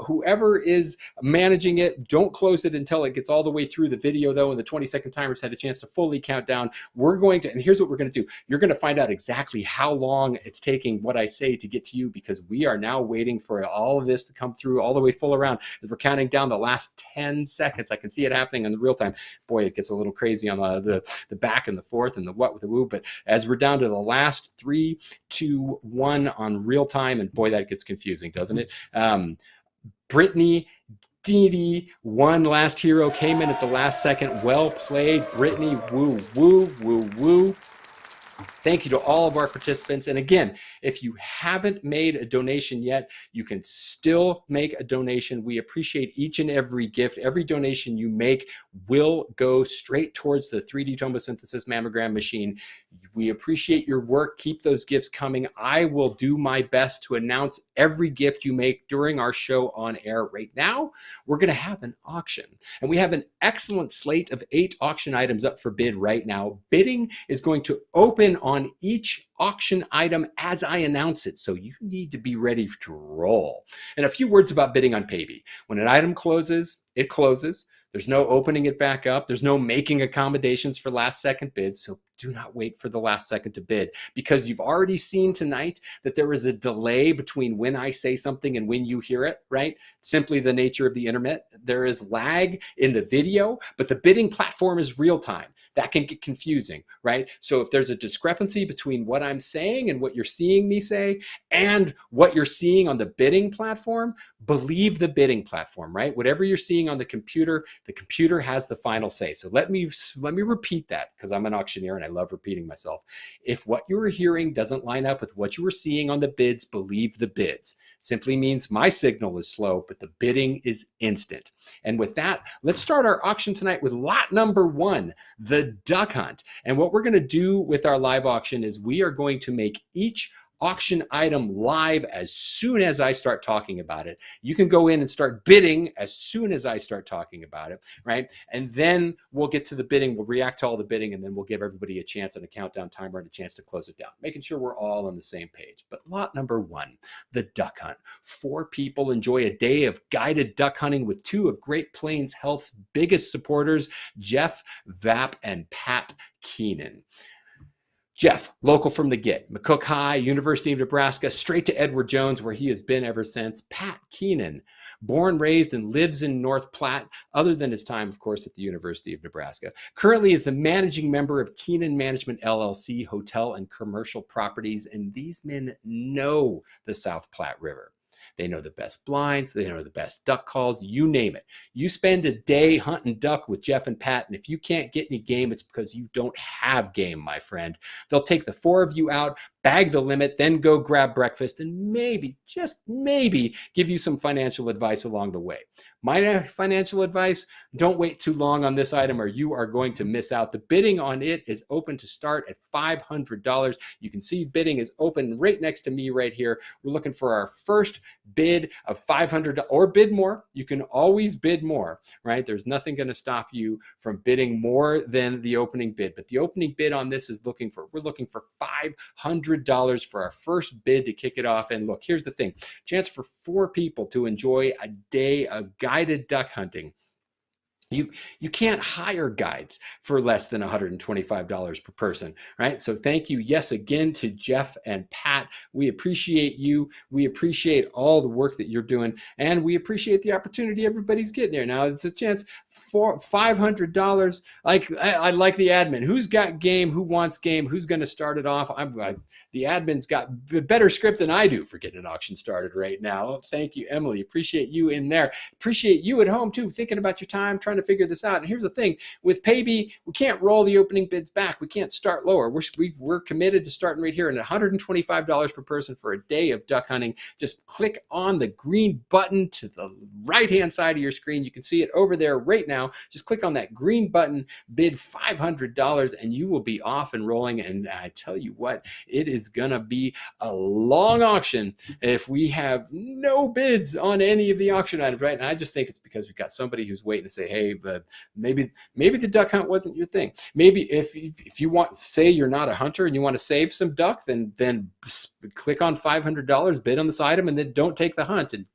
Whoever is managing it, don't close it until it gets all the way through the video, though, and the 20-second timers had a chance to fully count down. We're going to, and here's what we're going to do. You're going to find out exactly how long it's taking what I say to get to you, because we are now waiting for all of this to come through all the way full around as we're counting down the last 10 seconds. I can see it happening in the real time. Boy, it gets a little crazy on the back and the forth and the what with the woo, but as we're down to the last 3, 2, 1 on real time, and boy, that gets confusing, doesn't it? Brittany Dee, one last hero, came in at the last second. Well played, Brittany. Woo, woo, woo, woo. Thank you to all of our participants. And again, if you haven't made a donation yet, you can still make a donation. We appreciate each and every gift. Every donation you make will go straight towards the 3D tomosynthesis mammogram machine. We appreciate your work. Keep those gifts coming. I will do my best to announce every gift you make during our show on air. Right now, we're going to have an auction. And we have an excellent slate of 8 auction items up for bid right now. Bidding is going to open on each auction item as I announce it. So you need to be ready to roll. And a few words about bidding on Paybe. When an item closes, it closes. There's no opening it back up. There's no making accommodations for last second bids. So do not wait for the last second to bid, because you've already seen tonight that there is a delay between when I say something and when you hear it, right? Simply the nature of the internet. There is lag in the video, but the bidding platform is real time. That can get confusing, right? So if there's a discrepancy between what I'm saying and what you're seeing me say and what you're seeing on the bidding platform, believe the bidding platform, right? Whatever you're seeing on the computer has the final say. So let me repeat that, because I'm an auctioneer and I love repeating myself. If what you are hearing doesn't line up with what you were seeing on the bids, believe the bids. Simply means my signal is slow, but the bidding is instant. And with that, let's start our auction tonight with lot number 1, the duck hunt. And what we're going to do with our live auction is we are going to make each auction item live as soon as I start talking about it. You can go in and start bidding as soon as I start talking about it, right? And then we'll get to the bidding, we'll react to all the bidding, and then we'll give everybody a chance on a countdown timer and a chance to close it down, making sure we're all on the same page. But lot number 1, the duck hunt. 4 people enjoy a day of guided duck hunting with 2 of Great Plains Health's biggest supporters, Jeff Vapp and Pat Keenan. Jeff, local from the get, McCook High, University of Nebraska, straight to Edward Jones, where he has been ever since. Pat Keenan, born, raised, and lives in North Platte, other than his time, of course, at the University of Nebraska. Currently is the managing member of Keenan Management LLC, hotel and commercial properties, and these men know the South Platte River. They know the best blinds. They know the best duck calls. You name it. You spend a day hunting duck with Jeff and Pat, and if you can't get any game, it's because you don't have game, my friend. They'll take the 4 of you out, bag the limit, then go grab breakfast, and maybe, just maybe, give you some financial advice along the way. My financial advice, don't wait too long on this item or you are going to miss out. The bidding on it is open to start at $500. You can see bidding is open right next to me right here. We're looking for our first bid of $500 or bid more. You can always bid more, right? There's nothing going to stop you from bidding more than the opening bid. But the opening bid on this is we're looking for $500 for our first bid to kick it off. And look, here's the thing. Chance for 4 people to enjoy a day of guided duck hunting. You can't hire guides for less than $125 per person, right? So thank you, yes, again to Jeff and Pat. We appreciate you. We appreciate all the work that you're doing, and we appreciate the opportunity everybody's getting here. Now it's a chance for $500. I like the admin. Who's got game? Who wants game? Who's going to start it off? The admin's got a better script than I do for getting an auction started right now. Thank you, Emily. Appreciate you in there. Appreciate you at home too, thinking about your time, trying to figure this out. And here's the thing, with Paybe, we can't roll the opening bids back. We can't start lower. We're committed to starting right here at $125 per person for a day of duck hunting. Just click on the green button to the right-hand side of your screen. You can see it over there right now. Just click on that green button, bid $500, and you will be off and rolling. And I tell you what, it is gonna be a long auction if we have no bids on any of the auction items, right? And I just think it's because we've got somebody who's waiting to say, hey, but maybe the duck hunt wasn't your thing. Maybe if you want, say you're not a hunter and you want to save some duck, then click on $500, bid on this item, and then don't take the hunt. And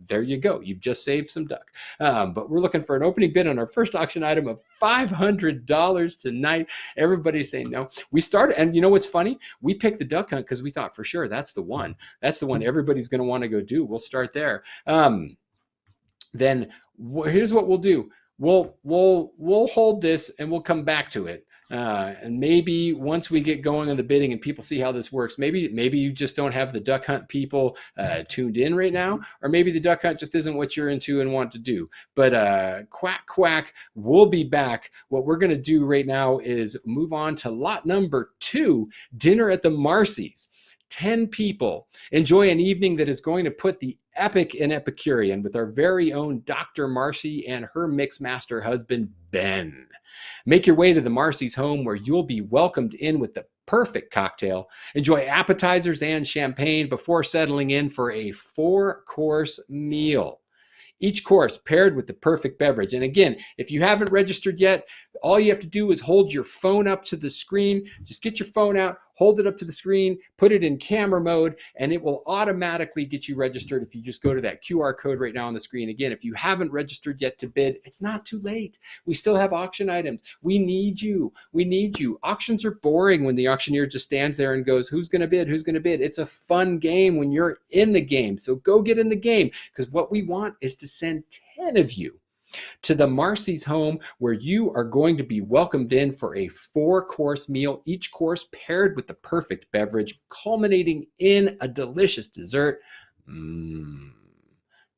there you go. You've just saved some duck. But we're looking for an opening bid on our first auction item of $500 tonight. Everybody's saying no. We started, and you know what's funny? We picked the duck hunt because we thought for sure that's the one. That's the one everybody's going to want to go do. We'll start there. Then here's what we'll do. We'll hold this and we'll come back to it. And maybe once we get going on the bidding and people see how this works, maybe you just don't have the duck hunt people tuned in right now, or maybe the duck hunt just isn't what you're into and want to do. But quack, quack, we'll be back. What we're going to do right now is move on to lot number 2, dinner at the Marcy's. 10 people enjoy an evening that is going to put the epic and Epicurean with our very own Dr. Marcy and her mixmaster husband, Ben. Make your way to the Marcy's home where you'll be welcomed in with the perfect cocktail. Enjoy appetizers and champagne before settling in for a 4-course meal. Each course paired with the perfect beverage. And again, if you haven't registered yet, all you have to do is hold your phone up to the screen. Just get your phone out, hold it up to the screen, put it in camera mode, and it will automatically get you registered if you just go to that QR code right now on the screen. Again, if you haven't registered yet to bid, it's not too late. We still have auction items. We need you. We need you. Auctions are boring when the auctioneer just stands there and goes, who's going to bid? Who's going to bid? It's a fun game when you're in the game. So go get in the game, because what we want is to send 10 of you to the Marcy's home, where you are going to be welcomed in for a 4-course meal, each course paired with the perfect beverage, culminating in a delicious dessert.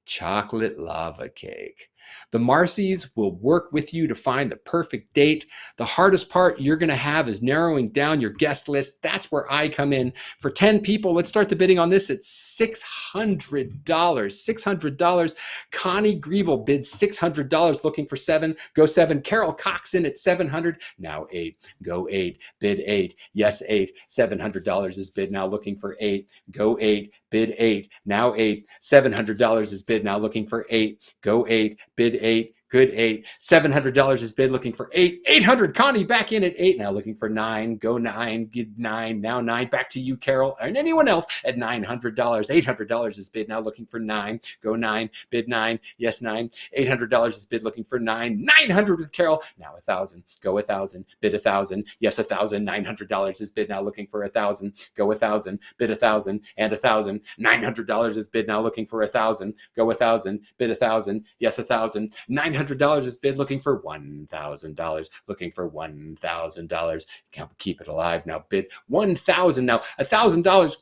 Chocolate lava cake. The Marcy's will work with you to find the perfect date. The hardest part you're going to have is narrowing down your guest list. That's where I come in. For 10 people, let's start the bidding on this at $600. $600. Connie Griebel bids $600, looking for 7. Go 7. Carol Cox in at $700. Now 8. Go 8. Bid 8. Yes, 8. $700 is bid, now looking for 8. Go 8. Bid 8. Now 8. $700 is bid, now looking for 8. Go 8. Bid 8. Good 8. $700 is bid, looking for 8. 800. Connie back in at 8. Now looking for 9. Go 9. Get 9. Now 9. Back to you, Carol, and anyone else at $900. $800 is bid, now looking for 9. Go 9. Bid 9. Yes, 9. $800 is bid, looking for 9. 900 with Carol. Now 1,000. Go 1,000. Bid 1,000. Yes, 1,000. $900 is bid, now looking for 1,000. Go 1,000. Bid 1,000 and 1,000. $900 is bid, now looking for 1,000. Go 1,000. Bid 1,000. Yes, 1,000. $900 is bid, looking for $1,000. Looking for $1,000. Keep it alive. Now bid 1,000. Now $1,000.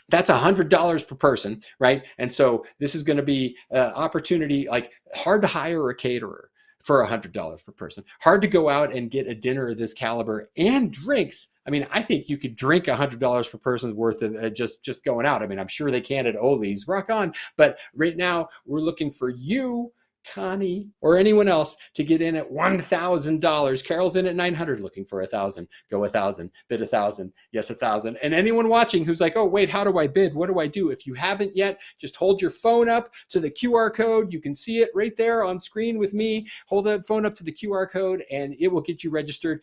That's $100 per person, right? And so this is going to be opportunity, like hard to hire a caterer for $100 per person. Hard to go out and get a dinner of this caliber and drinks. I mean, I think you could drink $100 per person's worth of just going out. I mean, I'm sure they can at Oli's. Rock on. But right now, we're looking for you, Connie, or anyone else to get in at $1,000. Carol's in at $900, looking for 1,000. Go 1,000. Bid 1,000. Yes, 1,000. And anyone watching who's like, oh, wait, how do I bid? What do I do? If you haven't yet, just hold your phone up to the QR code. You can see it right there on screen with me. Hold that phone up to the QR code and it will get you registered.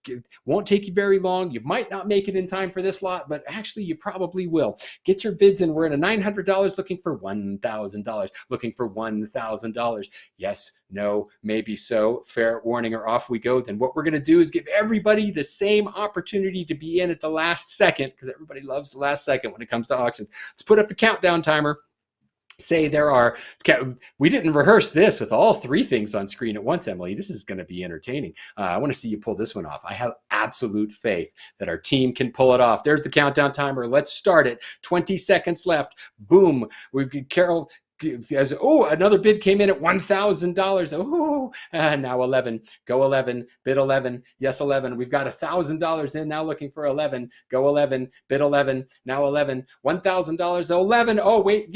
It won't take you very long. You might not make it in time for this lot, but actually you probably will. Get your bids in. We're in a $900, looking for $1,000. Looking for $1,000. Yes, no, maybe so. Fair warning or off we go. Then what we're going to do is give everybody the same opportunity to be in at the last second, because everybody loves the last second when it comes to auctions. Let's put up the countdown timer. Say there are, we didn't rehearse this with all 3 things on screen at once, Emily. This is going to be entertaining. I want to see you pull this one off. I have absolute faith that our team can pull it off. There's the countdown timer. Let's start it. 20 seconds left. Boom. Carol. Another bid came in at $1,000. Now 11. Go 11. Bid 11. Yes, 11. We've got $1,000 in, now looking for 11. Go 11. Bid 11. Now 11. $1,000. 11. Oh, wait,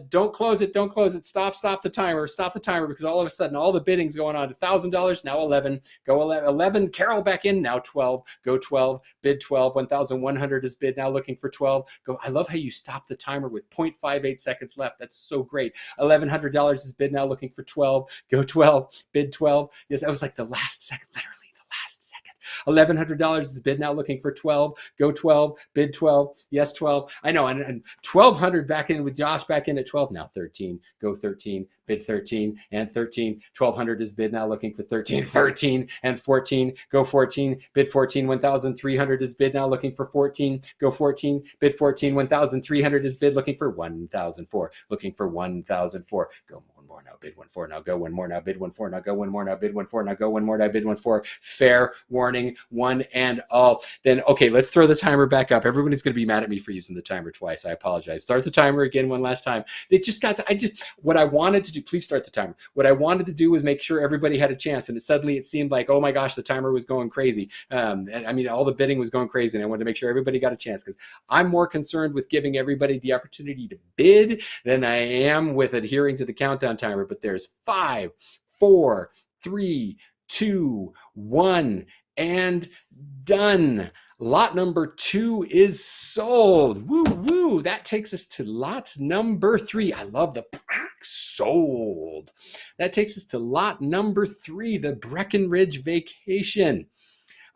don't close it. Don't close it. Stop the timer. Stop the timer, because all of a sudden all the bidding's going on. $1,000. Now 11. Go 11. 11. Carol back in. Now 12. Go 12. Bid 12. 1,100 is bid, now looking for 12. Go. I love how you stop the timer with 0.58 seconds left. That's so great. $1,100 is bid, now looking for 12. Go 12. Bid 12. Yes, that was like the last second, literally the last second. $1,100 is bid, now looking for 12. Go 12. Bid 12. Yes, 12. I know. And 1,200 back in with Josh back in at 12. Now 13. Go 13. Bid 13 and 13. 1,200 is bid, now looking for 13. 13 and 14. Go 14. Bid 14. 1,300 is bid, now looking for 14. Go 14. Bid 14. 1,300 is bid, looking for 1,004. Looking for 1,004. Go one more now. Bid 1 4. Now go one more now. Bid 1 4. Now go one more now. Bid 1 4. Now go one more now. Bid 1 4. Fair warning, one and all. Then, okay, let's throw the timer back up. Everybody's going to be mad at me for using the timer twice. I apologize. Start the timer again one last time. What I wanted to do, please start the timer. What I wanted to do was make sure everybody had a chance. And suddenly it seemed like, oh my gosh, the timer was going crazy. And I mean, all the bidding was going crazy. And I wanted to make sure everybody got a chance, because I'm more concerned with giving everybody the opportunity to bid than I am with adhering to the countdown timer. But there's 5, 4, 3, 2, 1, and done. Lot number 2 is sold. Woo, woo. That takes us to lot number 3. I love the sold. That takes us to lot number 3, the Breckenridge Vacation.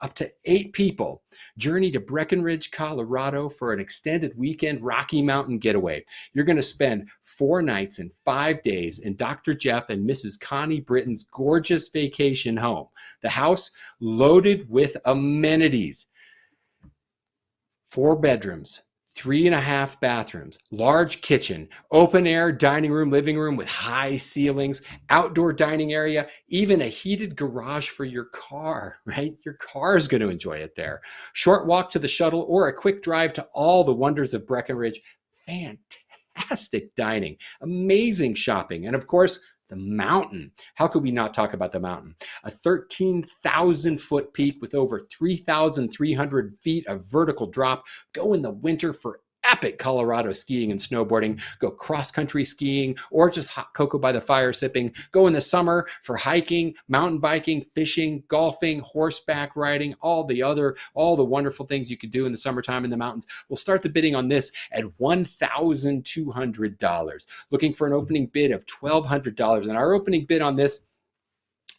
up to 8 people. Journey to Breckenridge, Colorado for an extended weekend Rocky Mountain getaway. You're going to spend 4 nights and 5 days in Dr. Jeff and Mrs. Connie Britton's gorgeous vacation home. The house loaded with amenities. 4 bedrooms, 3.5 bathrooms, large kitchen, open air dining room, living room with high ceilings, outdoor dining area, even a heated garage for your car, right? Your car is going to enjoy it there. Short walk to the shuttle or a quick drive to all the wonders of Breckenridge. Fantastic dining, amazing shopping, and of course, the mountain. How could we not talk about the mountain? A 13,000-foot peak with over 3,300 feet of vertical drop. Go in the winter for epic Colorado skiing and snowboarding. Go cross-country skiing or just hot cocoa by the fire sipping. Go in the summer for hiking, mountain biking, fishing, golfing, horseback riding, all the wonderful things you could do in the summertime in the mountains. We'll start the bidding on this at $1,200. Looking for an opening bid of $1,200. And our opening bid on this,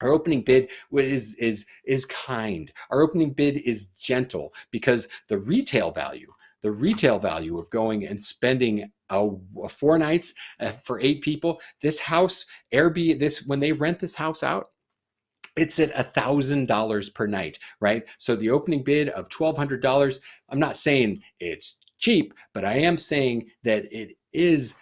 our opening bid is kind. Our opening bid is gentle because the retail value of going and spending 4 nights for 8 people, this house, Airbnb, when they rent this house out, it's at $1,000 per night, right? So the opening bid of $1,200, I'm not saying it's cheap, but I am saying that it is,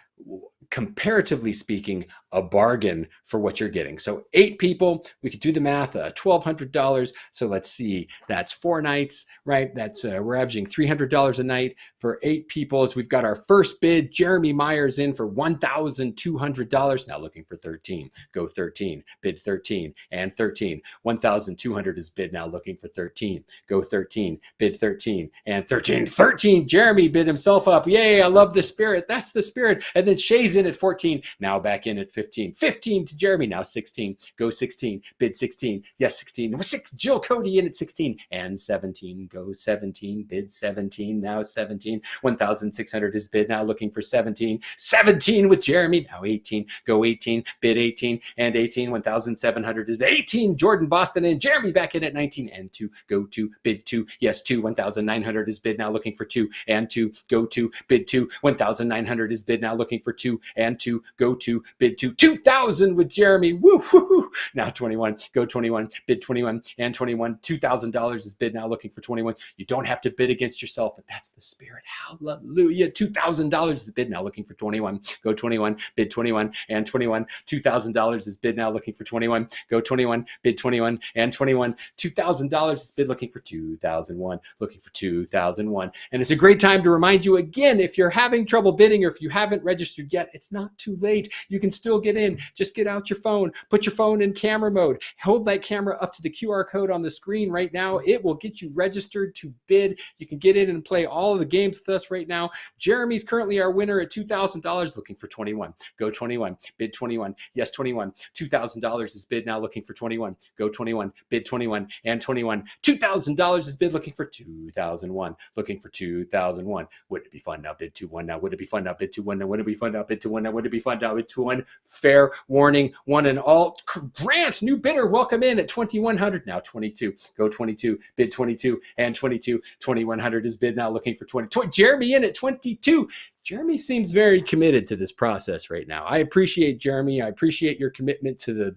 comparatively speaking, a bargain for what you're getting. So 8 people, we could do the math, $1,200. So let's see, that's 4 nights, right? That's we're averaging $300 a night for 8 people. As we've got our first bid, Jeremy Myers in for $1,200. Now looking for 13. Go 13. Bid 13 and 13. 1,200 is bid. Now looking for 13. Go 13. Bid 13 and 13. 13. Jeremy bid himself up. Yay! I love the spirit. That's the spirit. And then Shay's in at 14. Now back in at 15. 15 to Jeremy, now 16. Go 16, bid 16. Yes, 16. Jill Cody in at 16 and 17. Go 17, bid 17, now 17. 1,600 is bid, now looking for 17. 17 with Jeremy, now 18. Go 18, bid 18 and 18. 1,700 is 18. Jordan Boston and Jeremy back in at 19 and 2. Go 2, bid 2. Yes, 2. 1,900 is bid, now looking for 2 and 2. Go 2, bid 2. 1,900 is bid, now looking for 2 and 2. Go 2, bid 2. 2,000 with Jeremy. Woo, woo, woo. Now 21. Go 21. Bid 21 and 21. $2,000 is bid. Now looking for 21. You don't have to bid against yourself, but that's the spirit. Hallelujah. $2,000 is bid. Now looking for 21. Go 21. Bid 21 and 21. $2,000 is bid. Now looking for 21. Go 21. Bid 21 and 21. $2,000 is bid. Looking for 2,001. Looking for 2,001. And it's a great time to remind you again, if you're having trouble bidding or if you haven't registered yet, it's not too late. You can still get in. Just get out your phone, put your phone in camera mode, hold that camera up to the QR code on the screen right now. It will get you registered to bid. You can get in and play all of the games with us right now. Jeremy's currently our winner at $2,000, looking for 21. Go 21, bid 21. Yes, 21. $2,000 is bid, now looking for 21. Go 21, bid 21 and 21. $2,000 is bid, looking for 2,001. Looking for 2,001. Wouldn't it be fun now? Bid 2-1 now. Would it be fun now? Bid 2-1 now. Would it be fun now? Bid 2-1 now. Would it be fun now? Bid 2-1. Fair warning, one and all. Grant, new bidder, welcome in at 2,100. Now 22. Go 22. Bid 22 and 22. 2,100 is bid, now looking for 20. Jeremy in at 22. Jeremy seems very committed to this process right now. I appreciate Jeremy. I appreciate your commitment to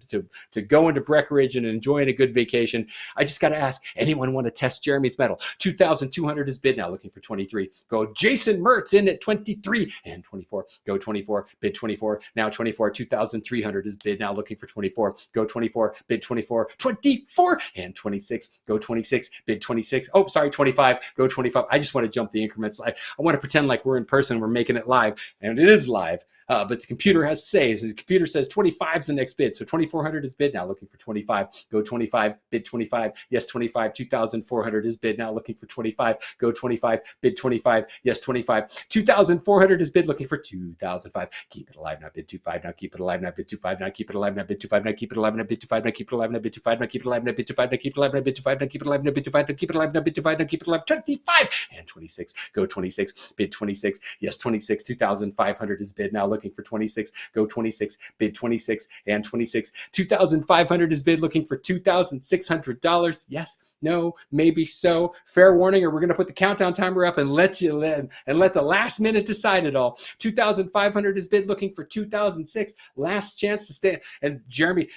going to Breckenridge and enjoying a good vacation. I just got to ask, anyone want to test Jeremy's mettle? 2,200 is bid, now looking for 23. Go Jason Mertz in at 23 and 24. Go 24, bid 24, now 24. 2,300 is bid, now looking for 24. Go 24, bid 24, 24 and 26. Go 26, bid 26. Oh, sorry, 25. Go 25. I just want to jump the increments. I want to pretend like we're in person. We're making it live, and it is live, but the computer has to say, so the computer says 25 is the next bid, so 2,400 is bid, now looking for 25. Go 25, bid 25. Yes, 25. 2,400 is bid, now looking for 25. Go 25, bid 25. Yes, 25. 2,400 is bid, looking for 2,005. Keep it alive now, bid 25. Now keep it alive now, bid 25. Now keep it alive now, bid 25. Now keep it alive now, bid 25. Now keep it alive now, bid 25. Now keep it alive now, bid 25. Now keep it alive now, bid 25. Now keep it alive now, bid 25. Now keep it alive now, bid 25. Now keep it alive 25 and 26. Go 26, bid 26. Yes, 26. 2,500 is bid, now looking for 26. Go 26, bid 26 and 26. 2,500 is bid looking for $2,600. Yes, no, maybe so. Fair warning, or we're going to put the countdown timer up and let the last minute decide it all. 2,500 is bid looking for 2,006. Last chance to stay. And Jeremy,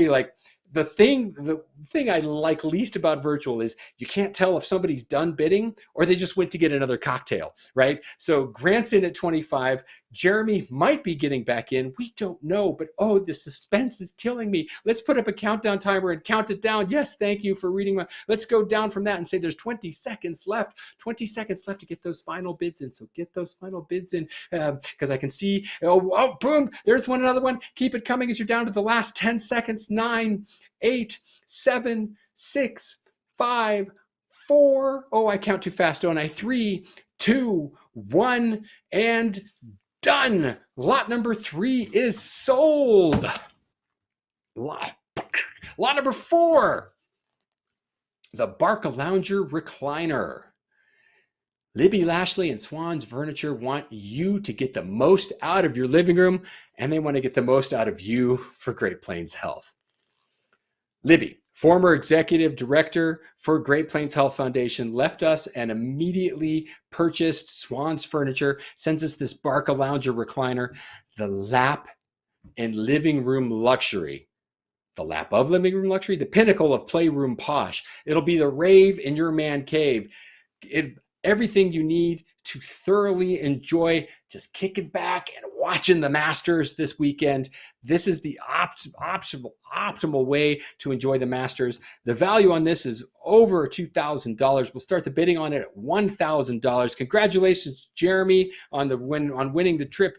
like, the thing I like least about virtual is you can't tell if somebody's done bidding or they just went to get another cocktail, right? So Grant's in at 25. Jeremy might be getting back in. We don't know, but oh, the suspense is killing me. Let's put up a countdown timer and count it down. Yes, thank you for reading let's go down from that and say there's 20 seconds left. 20 seconds left to get those final bids in. So get those final bids in, because I can see, oh, boom, there's another one. Keep it coming as you're down to the last 10 seconds. 9, 8, 7, 6, 5, 4. Oh, I count too fast, don't I? 3, 2, 1, and done. Lot number 3 is sold. Lot number 4, the Barcalounger recliner. Libby Lashley and Swan's Furniture want you to get the most out of your living room, and they want to get the most out of you for Great Plains Health. Libby, former executive director for Great Plains Health Foundation, left us and immediately purchased Swan's Furniture, sends us this Barcalounger recliner, the lap and living room luxury. The lap of living room luxury, the pinnacle of playroom posh. It'll be the rave in your man cave. Everything you need to thoroughly enjoy just kicking back and watching the Masters this weekend. This is the optimal way to enjoy the Masters. The value on this is over $2,000. We'll start the bidding on it at $1,000. Congratulations, Jeremy, on winning the trip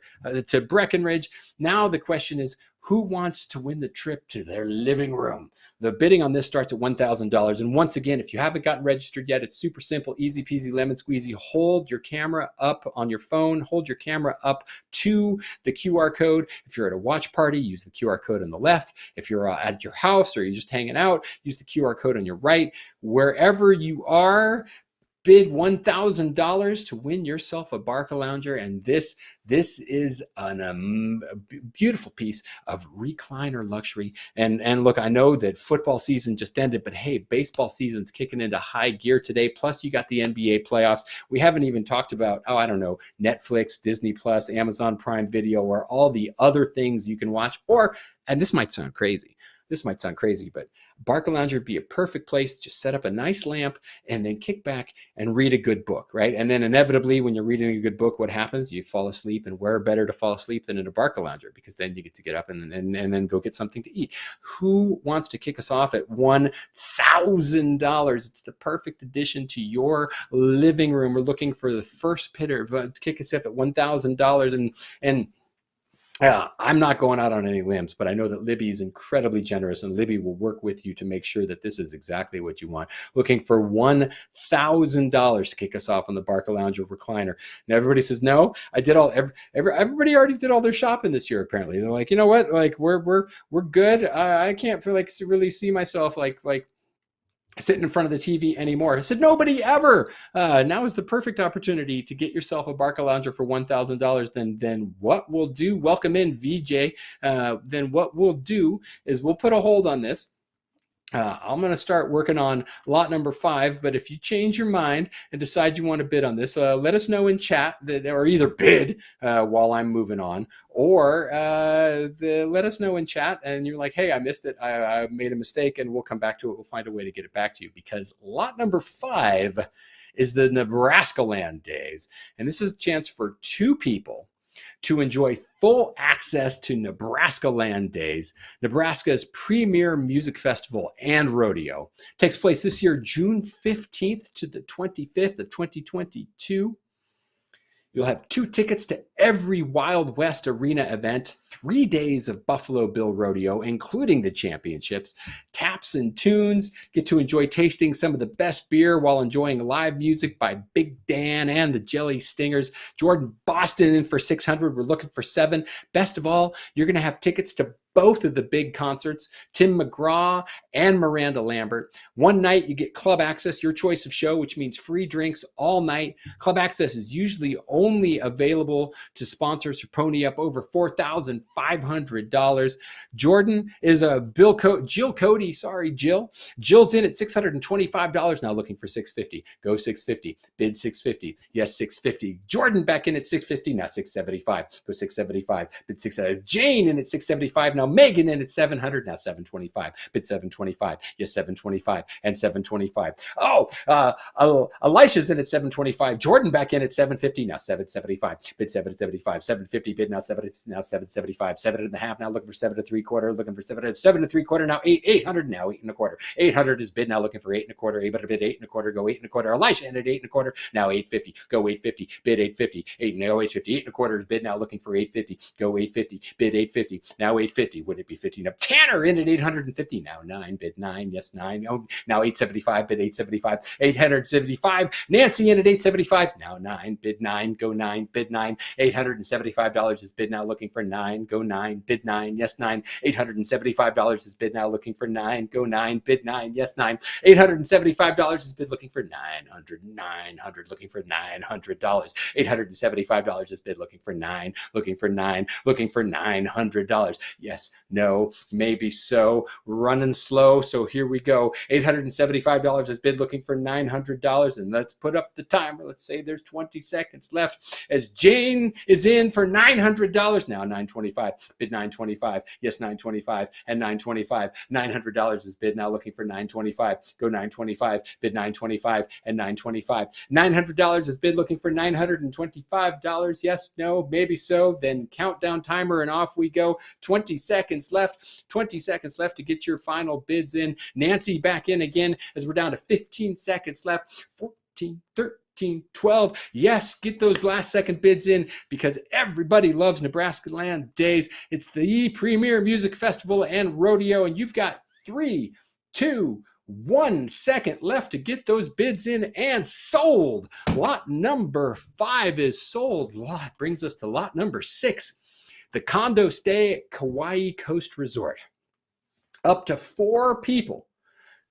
to Breckenridge. Now the question is, who wants to win the trip to their living room? The bidding on this starts at $1,000. And once again, if you haven't gotten registered yet, it's super simple, easy peasy, lemon squeezy. Hold your camera up on your phone. Hold your camera up to the QR code. If you're at a watch party, use the QR code on the left. If you're at your house or you're just hanging out, use the QR code on your right. Wherever you are, bid $1,000 to win yourself a Barcalounger, and this is a beautiful piece of recliner luxury. And look, I know that football season just ended, but hey, baseball season's kicking into high gear today. Plus, you got the NBA playoffs. We haven't even talked about, Netflix, Disney Plus, Amazon Prime Video, or all the other things you can watch. And this might sound crazy. But Barcalounger would be a perfect place to just set up a nice lamp and then kick back and read a good book, right? And then inevitably, when you're reading a good book, what happens? You fall asleep, and where better to fall asleep than in a Barcalounger, because then you get to get up and then go get something to eat. Who wants to kick us off at $1,000? It's the perfect addition to your living room. We're looking for the first bidder to kick us off at $1,000, and I'm not going out on any limbs, but I know that Libby is incredibly generous, and Libby will work with you to make sure that this is exactly what you want. Looking for $1,000 to kick us off on the Barcalounger recliner. Now everybody says, no, I did everybody already did all their shopping this year. Apparently, they're like, you know what? Like we're good. I can't feel like really see myself like sitting in front of the TV anymore. I said, nobody ever. Now is the perfect opportunity to get yourself a Barcalounger for $1,000. Then what we'll do, welcome in VJ. Then what we'll do is we'll put a hold on this. I'm going to start working on lot number 5, but if you change your mind and decide you want to bid on this, let us know in chat or either bid while I'm moving on, or let us know in chat and you're like, hey, I missed it. I made a mistake, and we'll come back to it. We'll find a way to get it back to you, because lot number 5 is the Nebraska Land Days. And this is a chance for 2 people to enjoy full access to Nebraska Land Days, Nebraska's premier music festival and rodeo. It takes place this year, June 15th to the 25th of 2022. You'll have 2 tickets to every Wild West Arena event, 3 days of Buffalo Bill Rodeo, including the championships, taps and tunes. Get to enjoy tasting some of the best beer while enjoying live music by Big Dan and the Jelly Stingers. Jordan Boston in for 600. We're looking for 7. Best of all, you're going to have tickets to both of the big concerts, Tim McGraw and Miranda Lambert. One night you get club access, your choice of show, which means free drinks all night. Club access is usually only available to sponsors who pony up over $4,500. Jordan is a Jill Cody, sorry, Jill. Jill's in at $625, now looking for $650. Go $650, bid $650, yes, $650. Jordan back in at $650, now $675. Go $675, bid $675. Jane in at $675, now Megan in at $700, now $725, bid $725, yes, $725 and $725. Elisha's in at $725. Jordan back in at $750, now $775, bid $775, $750, bid now $775, $7.5, now looking for $7.75, looking for $7.75, now $800, now $8.25. $800 is bid, now looking for $8.25. A better bid $8.25, go $8.25. Elisha in at $8.25, now $850, go $850, bid $850, now $850. $8.25 is bid, now looking for $850, go $850, bid $850, now $850. Wouldn't it be 50? Now Tanner in at $850, now $9, bid $9, yes $9. Oh, now $875, bid $875, $875. Nancy in at $875, now $9, bid $9, go $9, bid $9. $875 is bid, now looking for $9, go $9, bid $9, yes $9. $875 is bid, now looking for $9, go $9, bid $9, yes $9. $875 is bid, looking for $900, looking for $900. $875 is bid, looking for $9, looking for $900. Yes, no, maybe so, running slow, so here we go. $875 is bid, looking for $900, and let's put up the timer. Let's say there's 20 seconds left as Jane is in for $900, now $925, bid $925, yes $925 and $925. $900 is bid, now looking for $925, go $925, bid $925 and $925. $900 is bid, looking for $925, yes, no, maybe so, then countdown timer and off we go. 20 seconds left, 20 seconds left to get your final bids in. Nancy back in again as we're down to 15 seconds left. 14, 13, 12. Yes, get those last second bids in because everybody loves Nebraska Land Days. It's the premier music festival and rodeo, and you've got 3, 2, 1 second left to get those bids in and sold. Lot number 5 is sold. Lot brings us to lot number 6. The condo stay at Kauai Coast Resort. Up to 4 people,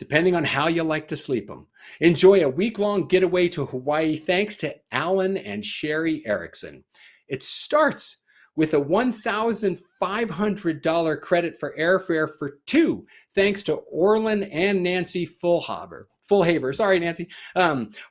depending on how you like to sleep them. Enjoy a week-long getaway to Hawaii thanks to Alan and Sherry Erickson. It starts with a $1,500 credit for airfare for 2, thanks to Orlin and Nancy Fullhaber. Sorry, Nancy.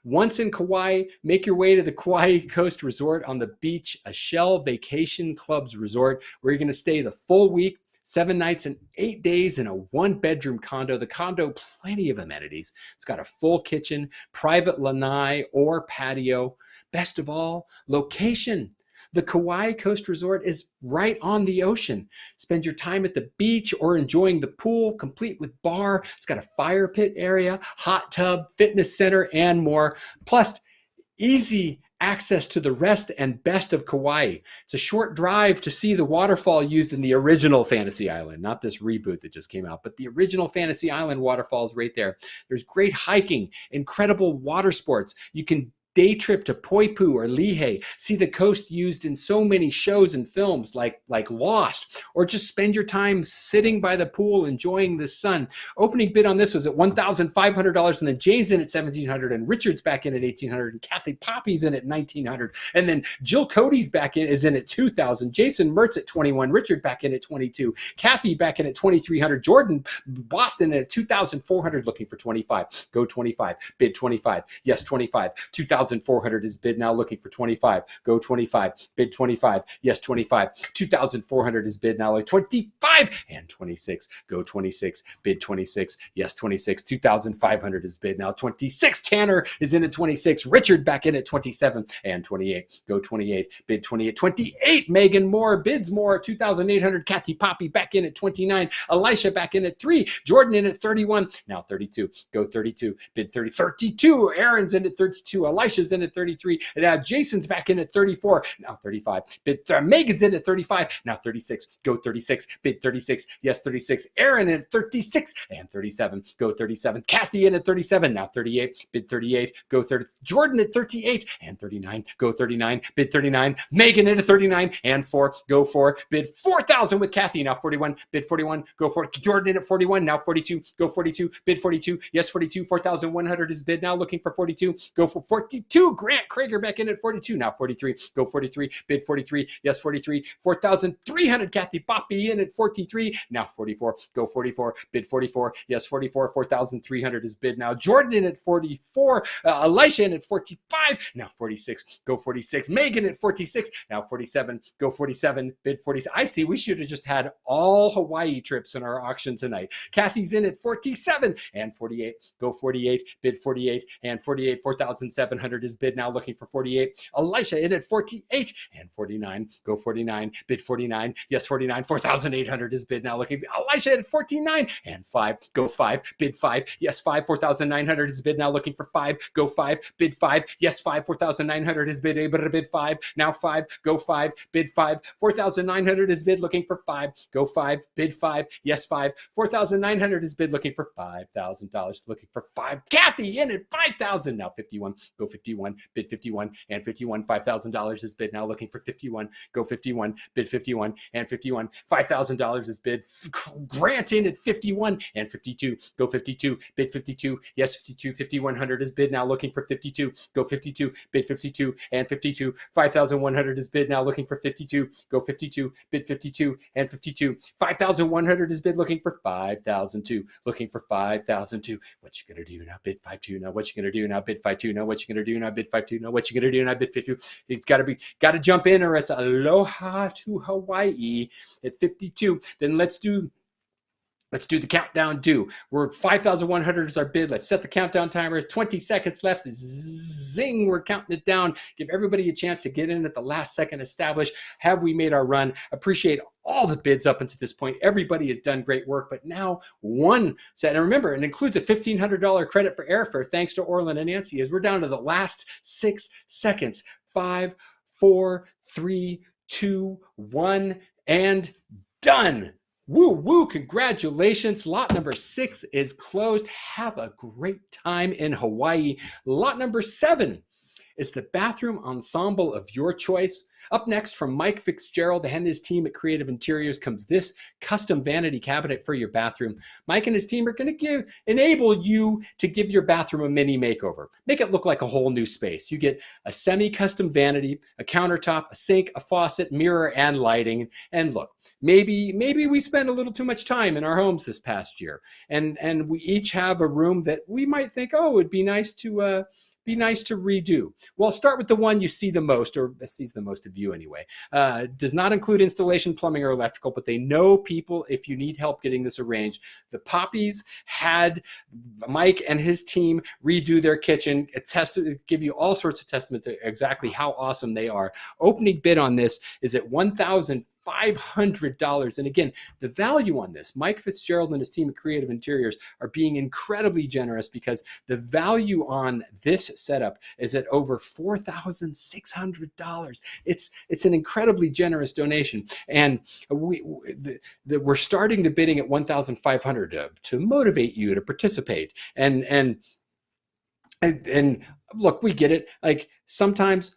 Once in Kauai, make your way to the Kauai Coast Resort on the beach, a Shell Vacation Club's resort, where you're going to stay the full week, 7 nights and 8 days in a 1-bedroom condo. The condo, plenty of amenities. It's got a full kitchen, private lanai or patio. Best of all, location. The Kauai Coast Resort is right on the ocean. Spend your time at the beach or enjoying the pool, complete with bar. It's got a fire pit area, hot tub, fitness center, and more. Plus, easy access to the rest and best of Kauai. It's a short drive to see the waterfall used in the original Fantasy Island, not this reboot that just came out, but the original Fantasy Island waterfall is right there. There's great hiking, incredible water sports. You can day trip to Poipu or Lihue, see the coast used in so many shows and films like Lost, or just spend your time sitting by the pool enjoying the sun. Opening bid on this was at $1,500, and then Jane's in at $1,700, and Richard's back in at $1,800, and Kathy Poppy's in at $1,900, and then Jill Cody's is in at $2,000, Jason Mertz at $21, Richard back in at $22, Kathy back in at $2,300, Jordan Boston at $2,400, looking for $25. Go $25, bid $25, yes $25, $2,400 is bid, now looking for $25. Go $25, bid $25, yes $25, $2,400 is bid, now like $25 and $26. Go $26, bid $26, yes $26, $2,500 is bid, now $26. Tanner is in at $26, Richard back in at $27 and $28. Go $28, bid $28, $28. Megan Moore bids more, $2,800. Kathy Poppy back in at $29, Elisha back in at $3, Jordan in at $31, now $32. Go $32, bid $30, $32. Aaron's in at $32, Elisha Alicia's in at 33. Now Jason's back in at 34. Now 35. Megan's in at 35. Now 36. Go 36. Bid 36. Yes, 36. Aaron in at 36 and 37. Go 37. Kathy in at 37. Now 38. Bid 38. Go 30. Jordan at 38 and 39. Go 39. Bid 39. Megan in at 39 and 4. Go 4. Bid 4,000 with Kathy. Now 41. Bid 41. Go for it. Jordan in at 41. Now 42. Go 42. Bid 42. Yes, 42. 4,100 is bid. Now looking for 42. Go for 42. Grant Krager back in at 42. Now 43. Go 43. Bid 43. Yes, 43. 4,300. Kathy Poppy in at 43. Now 44. Go 44. Bid 44. Yes, 44. 4,300 is bid. Now Jordan in at 44. Elisha in at 45. Now 46. Go 46. Megan at 46. Now 47. Go 47. Bid 47. I see. We should have just had all Hawaii trips in our auction tonight. Kathy's in at 47 and 48. Go 48. Bid 48 and 48. 4,700 is bid. Now looking for 48. Elisha in at 48 and 49. Go 49. Bid 49. Yes, 49. 4,800 is bid. Now looking for Elisha at 49 and 5. Go 5. Bid 5. Yes, 5. 4,900 is bid. Now looking for 5. Go 5. Bid 5. Yes, 5. 4,900 is bid. Able to bid 5. Now 5. Go 5. Bid 5. 4,900 is bid. Looking for 5. Go 5. Bid 5. Yes, 5. 4,900 is bid. Looking for $5,000. Looking for 5. Kathy in at 5,000. Now 51. Go 51. Bid 51 and 51. $5,000 is bid. Now looking for 51. Go 51. Bid 51 and 51. $5,000 is bid. Grant in at 51 and 52. Go 52. Bid 52. Yes, 52. 5,100 is bid. Now looking for 52. Go 52. Bid 52 and 52. 5,100 is bid. Now looking for 52. Go 52. Bid 52 and 52. 5,100 is bid. Looking for 5,002. Looking for 5,002. What you gonna do now? Bid 52. Now what you gonna do now? Bid 52. Now what you gonna do now? Bid 52. Now what you gonna do now? Bid 52. It's gotta jump in, or it's aloha to Hawaii at 52. Then let's do the countdown do. We're 5,100 is our bid. Let's set the countdown timer. 20 seconds left. Zing, we're counting it down. Give everybody a chance to get in at the last second, establish, have we made our run? Appreciate all the bids up until this point. Everybody has done great work, but now one set. And remember, it includes a $1,500 credit for airfare, thanks to Orlin and Nancy, as we're down to the last 6 seconds. 5, 4, 3, 2, 1, and done. Woo, woo, congratulations. Lot number 6 is closed. Have a great time in Hawaii. Lot number 7 is the bathroom ensemble of your choice. Up next, from Mike Fitzgerald and his team at Creative Interiors, comes this custom vanity cabinet for your bathroom. Mike and his team are going to enable you to give your bathroom a mini makeover. Make it look like a whole new space. You get a semi-custom vanity, a countertop, a sink, a faucet, mirror, and lighting. And look, maybe we spent a little too much time in our homes this past year, and we each have a room that we might think, oh, it'd be nice to redo. Well, start with the one you see the most, or sees the most of you anyway. Does not include installation, plumbing, or electrical, but they know people if you need help getting this arranged. The Poppies had Mike and his team redo their kitchen, give you all sorts of testament to exactly how awesome they are. Opening bid on this is at $1,500. And again, the value on this, Mike Fitzgerald and his team at Creative Interiors are being incredibly generous, because the value on this setup is at over $4,600. It's an incredibly generous donation. And we're starting the bidding at $1,500 to motivate you to participate. And look, we get it. Like sometimes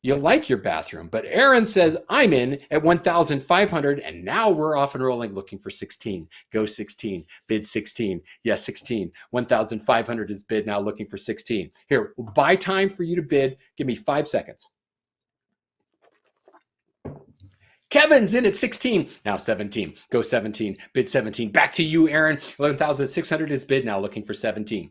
you like your bathroom, but Aaron says, I'm in at 1,500, and now we're off and rolling looking for 16. Go 16, bid 16. Yes, 16. 1,500 is bid, now looking for 16. Here, we'll buy time for you to bid. Give me 5 seconds. Kevin's in at 16, now 17. Go 17, bid 17. Back to you, Aaron. 11,600 is bid, now looking for 17.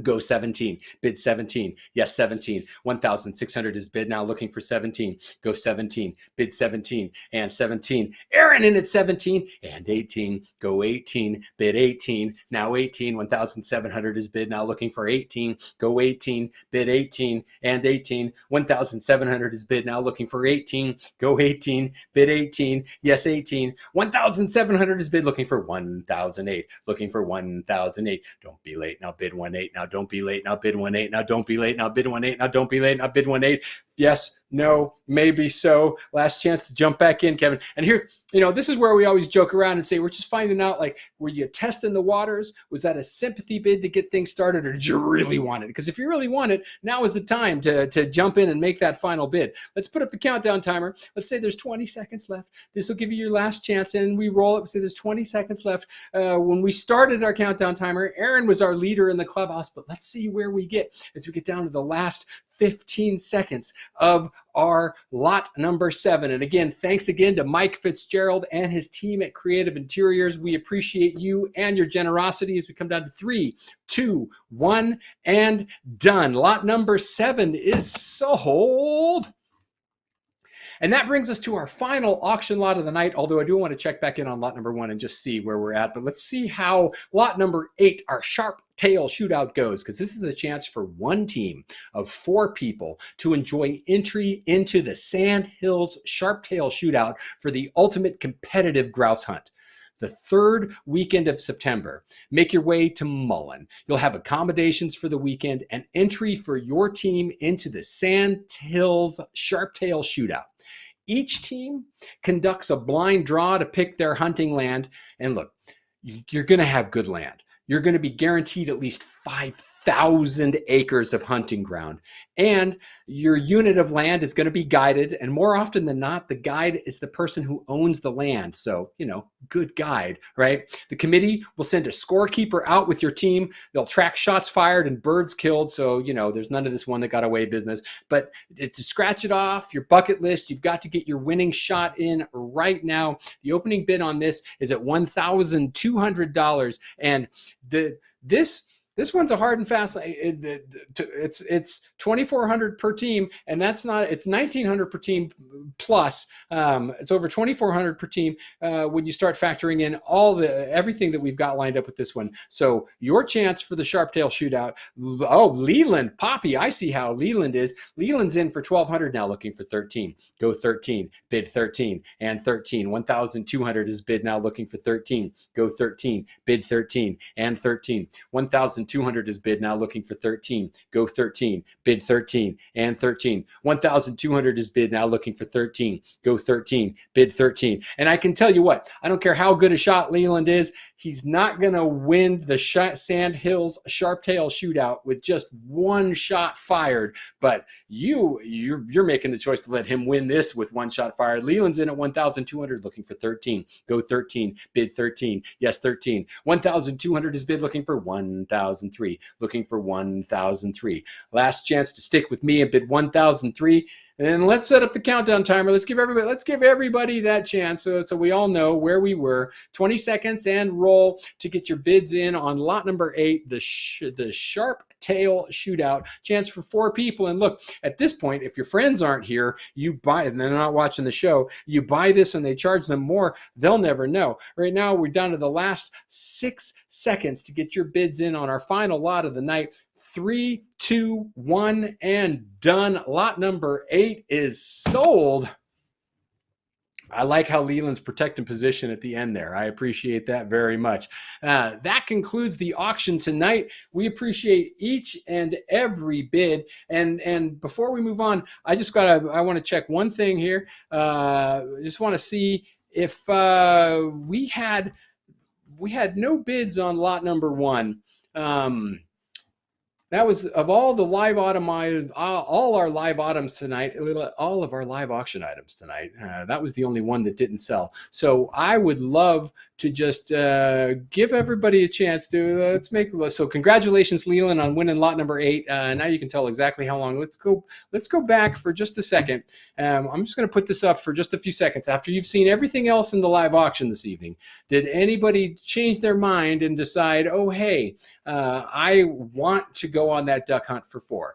Go 17, bid 17. Yes, 17. 1,600 is bid, now looking for 17. Go 17, bid 17 and 17. Aaron in at 17 and 18. Go 18, bid 18. Now 18. 1,700 is bid, now looking for 18. Go 18, bid 18 and 18. 1,700 is bid, now looking for 18. Go 18, bid 18. Yes, 18. 1,700 is bid, looking for 1,008. Looking for 1,008. Don't be late. Now bid 18. Now don't be late. Now bid 1-8. Now don't be late. Now bid 1-8. Now don't be late. Now bid 1-8. Yes, no, maybe so. Last chance to jump back in, Kevin. And here, this is where we always joke around and say, we're just finding out, like, were you testing the waters? Was that a sympathy bid to get things started, or did you really want it? Because if you really want it, now is the time to jump in and make that final bid. Let's put up the countdown timer. Let's say there's 20 seconds left. This will give you your last chance, and we roll it. Say there's 20 seconds left. When we started our countdown timer, Aaron was our leader in the clubhouse, but let's see where we get as we get down to the last 15 seconds of our lot number 7. And again, thanks again to Mike Fitzgerald and his team at Creative Interiors. We appreciate you and your generosity as we come down to 3, 2, 1, and done. Lot number 7 is sold. And that brings us to our final auction lot of the night, although I do want to check back in on lot number 1 and just see where we're at. But let's see how lot number 8, our sharp tail shootout, goes, because this is a chance for one team of 4 people to enjoy entry into the Sand Hills Sharp Tail Shootout for the ultimate competitive grouse hunt. The 3rd weekend of September. Make your way to Mullen. You'll have accommodations for the weekend and entry for your team into the Sand Hills Sharp Tail Shootout. Each team conducts a blind draw to pick their hunting land. And look, you're going to have good land. You're going to be guaranteed at least 5,000 acres of hunting ground. And your unit of land is going to be guided. And more often than not, the guide is the person who owns the land. So, good guide, right? The committee will send a scorekeeper out with your team. They'll track shots fired and birds killed. So, there's none of this one that got away business. But to scratch it off your bucket list, you've got to get your winning shot in right now. The opening bid on this is at $1,200. And this one's a hard and fast. It's $2,400 per team, and it's $1,900 per team plus. It's over $2,400 per team when you start factoring in everything that we've got lined up with this one. So your chance for the Sharp Tail Shootout. Oh, Leland, Poppy, I see how Leland is. Leland's in for $1,200 now, looking for 13. Go 13, bid 13, and 13. 1,200 is bid now, looking for 13. Go 13, bid 13, and 13. 1,200 is bid now, looking for 13. Go 13, bid 13, and 13. 1,200 is bid now, looking for 13. Go 13, bid 13. And I can tell you what, I don't care how good a shot Leland is, he's not going to win the Sand Hills Sharp Tail Shootout with just one shot fired. But you're making the choice to let him win this with one shot fired. Leland's in at 1,200, looking for 13. Go 13, bid 13. Yes, 13. 1,200 is bid, looking for 1,003. Looking for 1,003. Last chance to stick with me and bid 1,003. And let's set up the countdown timer. Let's give everybody that chance so we all know where we were. 20 seconds and roll to get your bids in on lot number 8, the Sharp Tail Shootout. Chance for 4 people. And look, at this point, if your friends aren't here, you buy it and they're not watching the show, you buy this and they charge them more, they'll never know. Right now, we're down to the last 6 seconds to get your bids in on our final lot of the night. 3, 2, 1, and done. Lot number 8 is sold. I like how Leland's protecting position at the end there. I appreciate that very much. That concludes the auction tonight. We appreciate each and every bid. And before we move on, I want to check one thing here. Just want to see if we had no bids on lot number 1. That was, of all the live all our live items tonight, all of our live auction items tonight, that was the only one that didn't sell. So I would love to just give everybody a chance to so congratulations, Leland, on winning lot number 8. Now you can tell exactly how long. Let's go back for just a second. I'm just going to put this up for just a few seconds after you've seen everything else in the live auction this evening. Did anybody change their mind and decide, oh hey, I want to go go on that duck hunt for 4.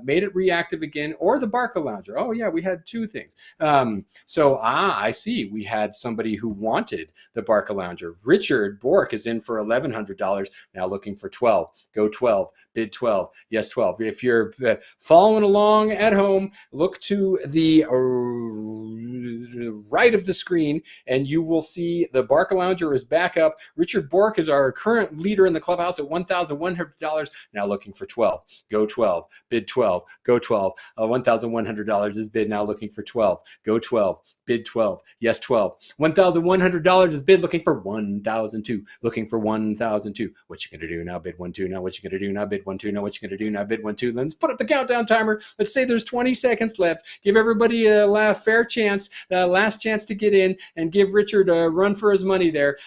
Made it reactive again, or the Barca Lounger. Oh yeah, we had 2 things. I see. We had somebody who wanted the Barca Lounger. Richard Bork is in for $1,100, now looking for 12. Go 12, bid 12, yes 12. If you're following along at home, look to the right of the screen and you will see the Barca Lounger is back up. Richard Bork is our current leader in the clubhouse at $1,100, now looking for 12. Go 12, bid 12, go 12. $1,100 is bid, now looking for 12. Go 12, bid 12, yes 12. $1,100 is bid, looking for 1,002, looking for 1,002. What you gonna do now? Bid 1-2. Now what you gonna do now? Bid 1-2. Now what you gonna do now? Bid 1-2. Let's put up the countdown timer. Let's say there's 20 seconds left. Give everybody a fair chance, last chance to get in, and give Richard a run for his money there.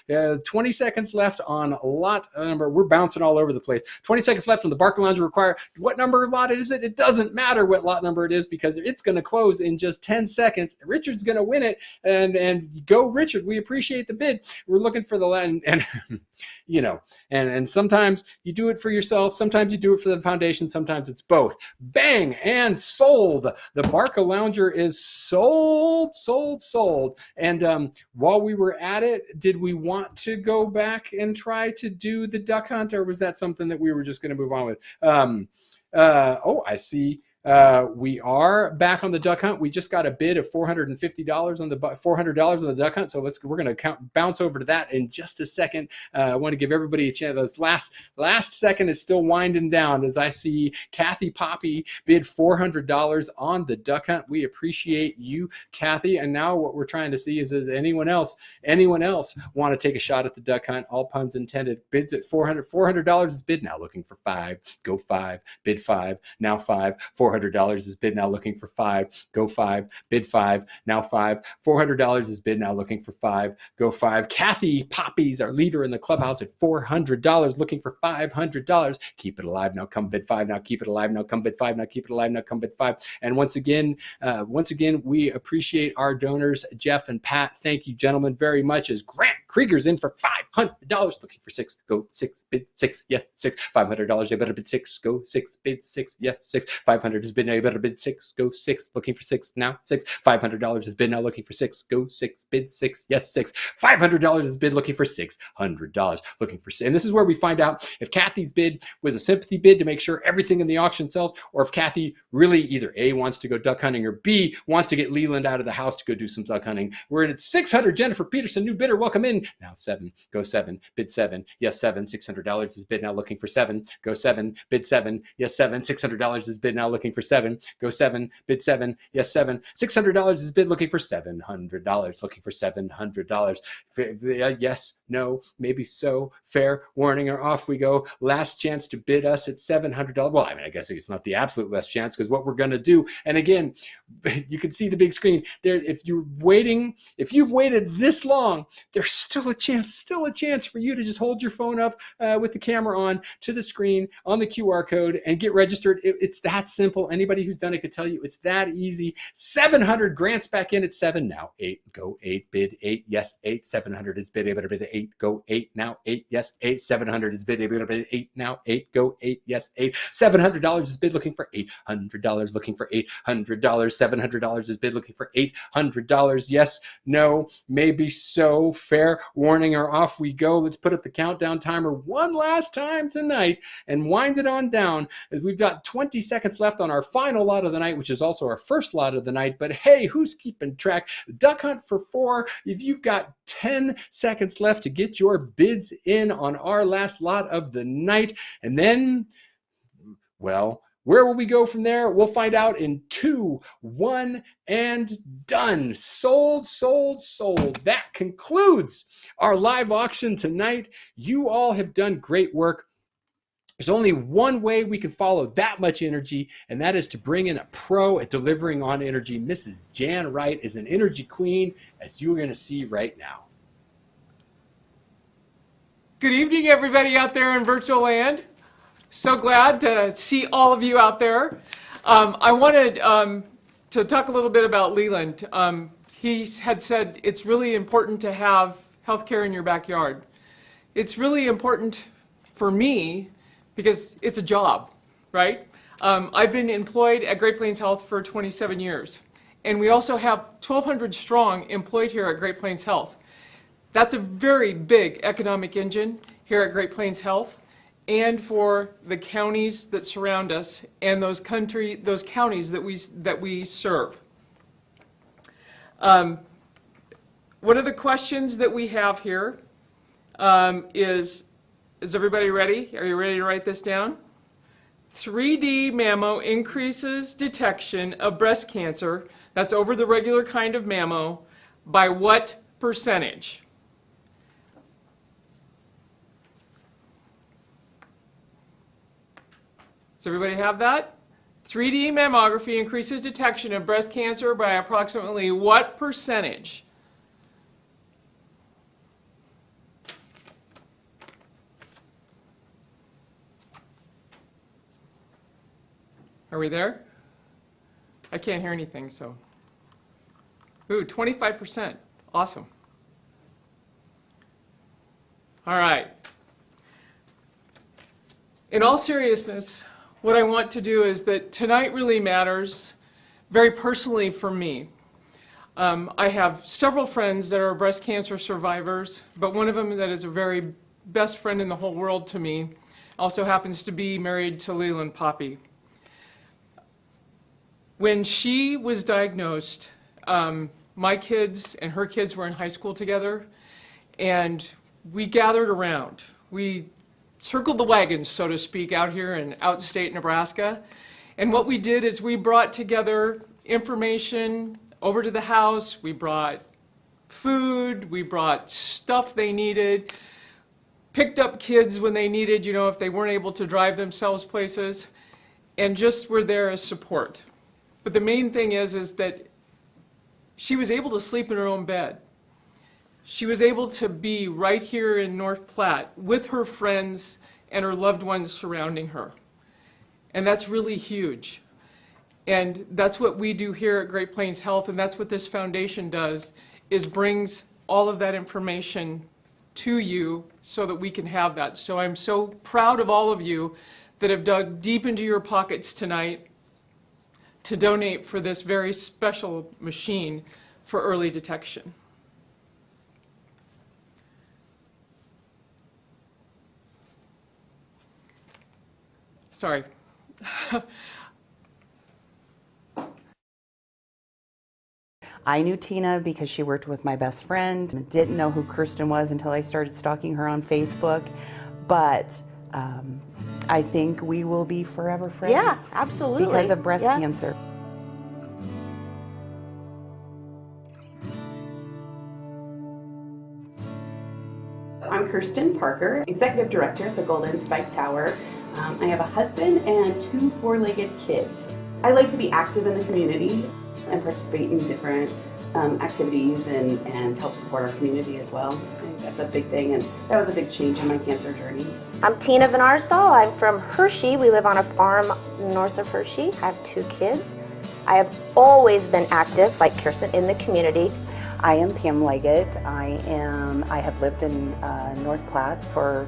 20 seconds left on lot number. We're bouncing all over the place. 20 seconds left on the Barca Lounger require. What number lot is it? It doesn't matter what lot number it is because it's going to close in just 10 seconds. Richard's going to win it, and go Richard. We appreciate the bid. We're looking for the land, and you know, and sometimes you do it for yourself, sometimes you do it for the foundation, sometimes it's both. Bang, and sold. The Barca Lounger is sold. And while we were at it, did we want to go back and try to do the duck hunt, or was that something that we were just going to move on with? I see. We are back on the duck hunt. We just got a bid of $450 on the $400 on the duck hunt. So we're going to bounce over to that in just a second. I want to give everybody a chance. This last second is still winding down as I see Kathy Poppy bid $400 on the duck hunt. We appreciate you, Kathy. And now what we're trying to see is does anyone else want to take a shot at the duck hunt? All puns intended. Bids at $400 is bid, now looking for 5. Go 5, bid 5, now 5. $400 is bid, now looking for 5. Go 5, bid 5, now 5. $400 is bid, now looking for 5. Go 5. Kathy Poppy's our leader in the clubhouse at $400, looking for $500. Keep it alive, now come bid 5. Now keep it alive, now come bid 5. Now keep it alive, now come bid 5. And once again, we appreciate our donors, Jeff and Pat. Thank you, gentlemen, very much. As Grant Krieger's in for $500, looking for 6. Go 6, bid 6, yes 6. $500. You better bid 6. Go 6, bid 6, yes 6. $500 has been, now you better bid 6. Go 6, looking for 6, now 6. $500 has been, now looking for 6. Go 6, bid 6, yes 6. $500 has been, looking for $600, looking for 6. And this is where we find out if Kathy's bid was a sympathy bid to make sure everything in the auction sells, or if Kathy really either A, wants to go duck hunting, or B, wants to get Leland out of the house to go do some duck hunting. We're in at 600. Jennifer Peterson, new bidder, welcome in. Now 7. Go 7, bid 7, yes 7. $600 is bid, now looking for 7. Go 7, bid 7, yes 7. $600 is bid, now looking for 7. Go 7, bid 7, yes 7. $600 is bid, looking for $700, looking for $700. Yes, no, maybe so, fair warning, or off we go. Last chance to bid us at $700. Well, I mean, I guess it's not the absolute last chance, because what we're going to do, and again, you can see the big screen there. If you've waited this long, there's still a chance for you to just hold your phone up with the camera on to the screen on the QR code and get registered. It's that simple. Anybody who's done it could tell you it's that easy. 700. Grants back in at 7. Now 8. Go 8, bid 8, yes 8. 700 is bid, able to bid 8. Go 8, now 8, yes 8. 700 is bid, able to bid 8, now 8. Go 8, yes 8. $700 is bid, looking for $800, looking for $800. $700 is bid, looking for $800. Yes, no, maybe so, fair warning, or off we go. Let's put up the countdown timer one last time tonight and wind it on down, as we've got 20 seconds left on our final lot of the night, which is also our first lot of the night. But hey, who's keeping track? Duck hunt for 4. If you've got 10 seconds left to get your bids in on our last lot of the night, and then, well, where will we go from there? We'll find out in 2, 1, and done. Sold. That concludes our live auction tonight. You all have done great work. There's only one way we can follow that much energy, and that is to bring in a pro at delivering on energy. Mrs. Jan Wright is an energy queen, as you're going to see right now. Good evening, everybody out there in virtual land. So glad to see all of you out there. I wanted to talk a little bit about Leland. He had said it's really important to have healthcare in your backyard. It's really important for me because it's a job. right? I've been employed at Great Plains Health for 27 years. And we also have 1,200 strong employed here at Great Plains Health. That's a very big economic engine here at Great Plains Health and for the counties that surround us and those counties that we serve. One of the questions that we have here is everybody ready? Are you ready to write this down? 3D mammo increases detection of breast cancer, that's over the regular kind of mammo, by what percentage? Does everybody have that? 3D mammography increases detection of breast cancer by approximately what percentage? Are we there? I can't hear anything, so. Ooh, 25%. Awesome. All right. In all seriousness, what I want to do is that tonight really matters very personally for me. I have several friends that are breast cancer survivors, but one of them that is a very best friend in the whole world to me also happens to be married to Leland Poppy. When she was diagnosed, my kids and her kids were in high school together, and we gathered around. We circled the wagons, so to speak, out here in outstate Nebraska. And what we did is we brought together information over to the house. We brought food, we brought stuff they needed, picked up kids when they needed, you know, if they weren't able to drive themselves places, and just were there as support. But the main thing is that she was able to sleep in her own bed. She was able to be right here in North Platte with her friends and her loved ones surrounding her. And that's really huge. And that's what we do here at Great Plains Health, and that's what this foundation does, is brings all of that information to you so that we can have that. So I'm so proud of all of you that have dug deep into your pockets tonight to donate for this very special machine for early detection. Sorry. I knew Tina because she worked with my best friend. Didn't know who Kirsten was until I started stalking her on Facebook. But I think we will be forever friends. Yeah, absolutely. Because of breast cancer. I'm Kirsten Parker, Executive Director at the Golden Spike Tower. I have a husband and 2 four-legged kids. I like to be active in the community and participate in different activities and help support our community as well. I think that's a big thing, and that was a big change in my cancer journey. I'm Tina Van Arsdal. I'm from Hershey. We live on a farm north of Hershey. I have 2 kids. I have always been active, like Kirsten, in the community. I am Pam Leggett. I have lived in North Platte for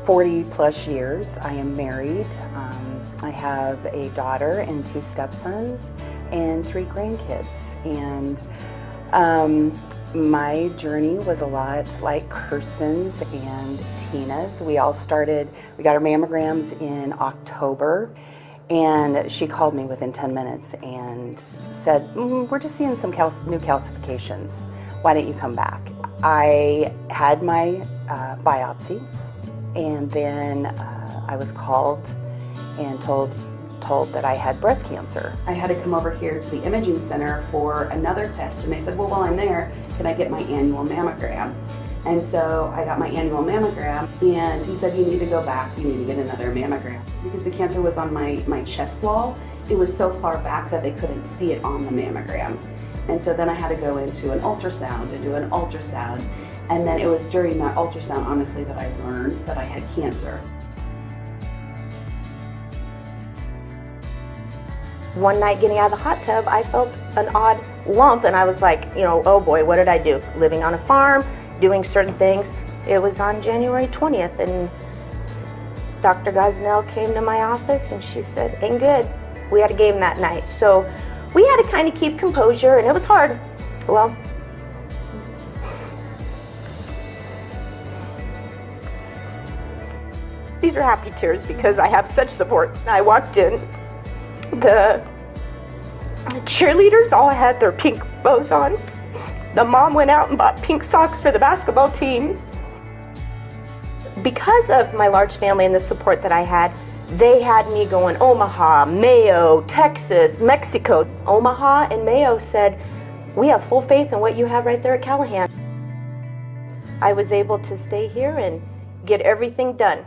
40 plus years. I am married. I have a daughter and 2 stepsons and 3 grandkids. And my journey was a lot like Kirsten's and Tina's. We got our mammograms in October, and she called me within 10 minutes and said, we're just seeing some new calcifications. Why don't you come back? I had my biopsy, and then I was called and told that I had breast cancer. I had to come over here to the imaging center for another test, and they said, well, while I'm there, can I get my annual mammogram? And so I got my annual mammogram, and he said, you need to go back, you need to get another mammogram. Because the cancer was on my chest wall, it was so far back that they couldn't see it on the mammogram. And so then I had to go into an ultrasound and do an ultrasound. And then it was during that ultrasound, honestly, that I learned that I had cancer. One night getting out of the hot tub, I felt an odd lump, and I was like, oh boy, what did I do? Living on a farm, doing certain things. It was on January 20th, and Dr. Gosnell came to my office and she said, ain't good. We had a game that night. So we had to kind of keep composure, and it was hard. Well, these are happy tears because I have such support. I walked in, the cheerleaders all had their pink bows on. The mom went out and bought pink socks for the basketball team. Because of my large family and the support that I had, they had me going Omaha, Mayo, Texas, Mexico. Omaha and Mayo said, we have full faith in what you have right there at Callahan. I was able to stay here and get everything done.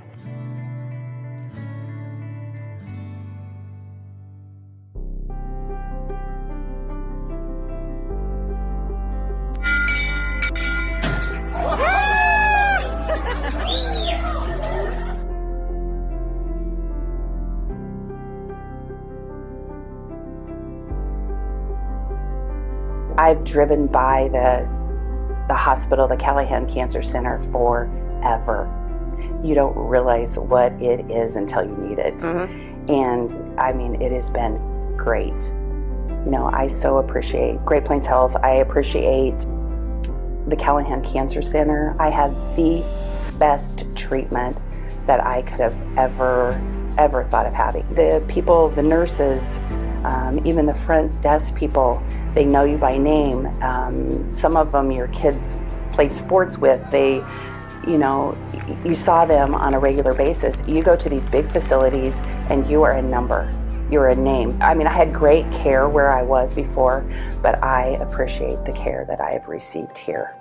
I've driven by the hospital, the Callahan Cancer Center, forever. You don't realize what it is until you need it. Mm-hmm. And I mean, it has been great. You know, I so appreciate Great Plains Health. I appreciate the Callahan Cancer Center. I had the best treatment that I could have ever thought of having. The people, the nurses, even the front desk people, they know you by name. Some of them your kids played sports with. They, you know, you saw them on a regular basis. You go to these big facilities and you are a number. You're a name. I mean, I had great care where I was before, but I appreciate the care that I have received here.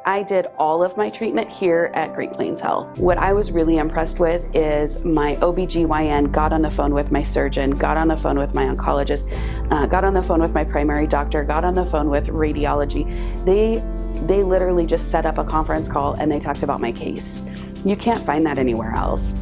I did all of my treatment here at Great Plains Health. What I was really impressed with is my OBGYN got on the phone with my surgeon, got on the phone with my oncologist, got on the phone with my primary doctor, got on the phone with radiology. They literally just set up a conference call and they talked about my case. You can't find that anywhere else.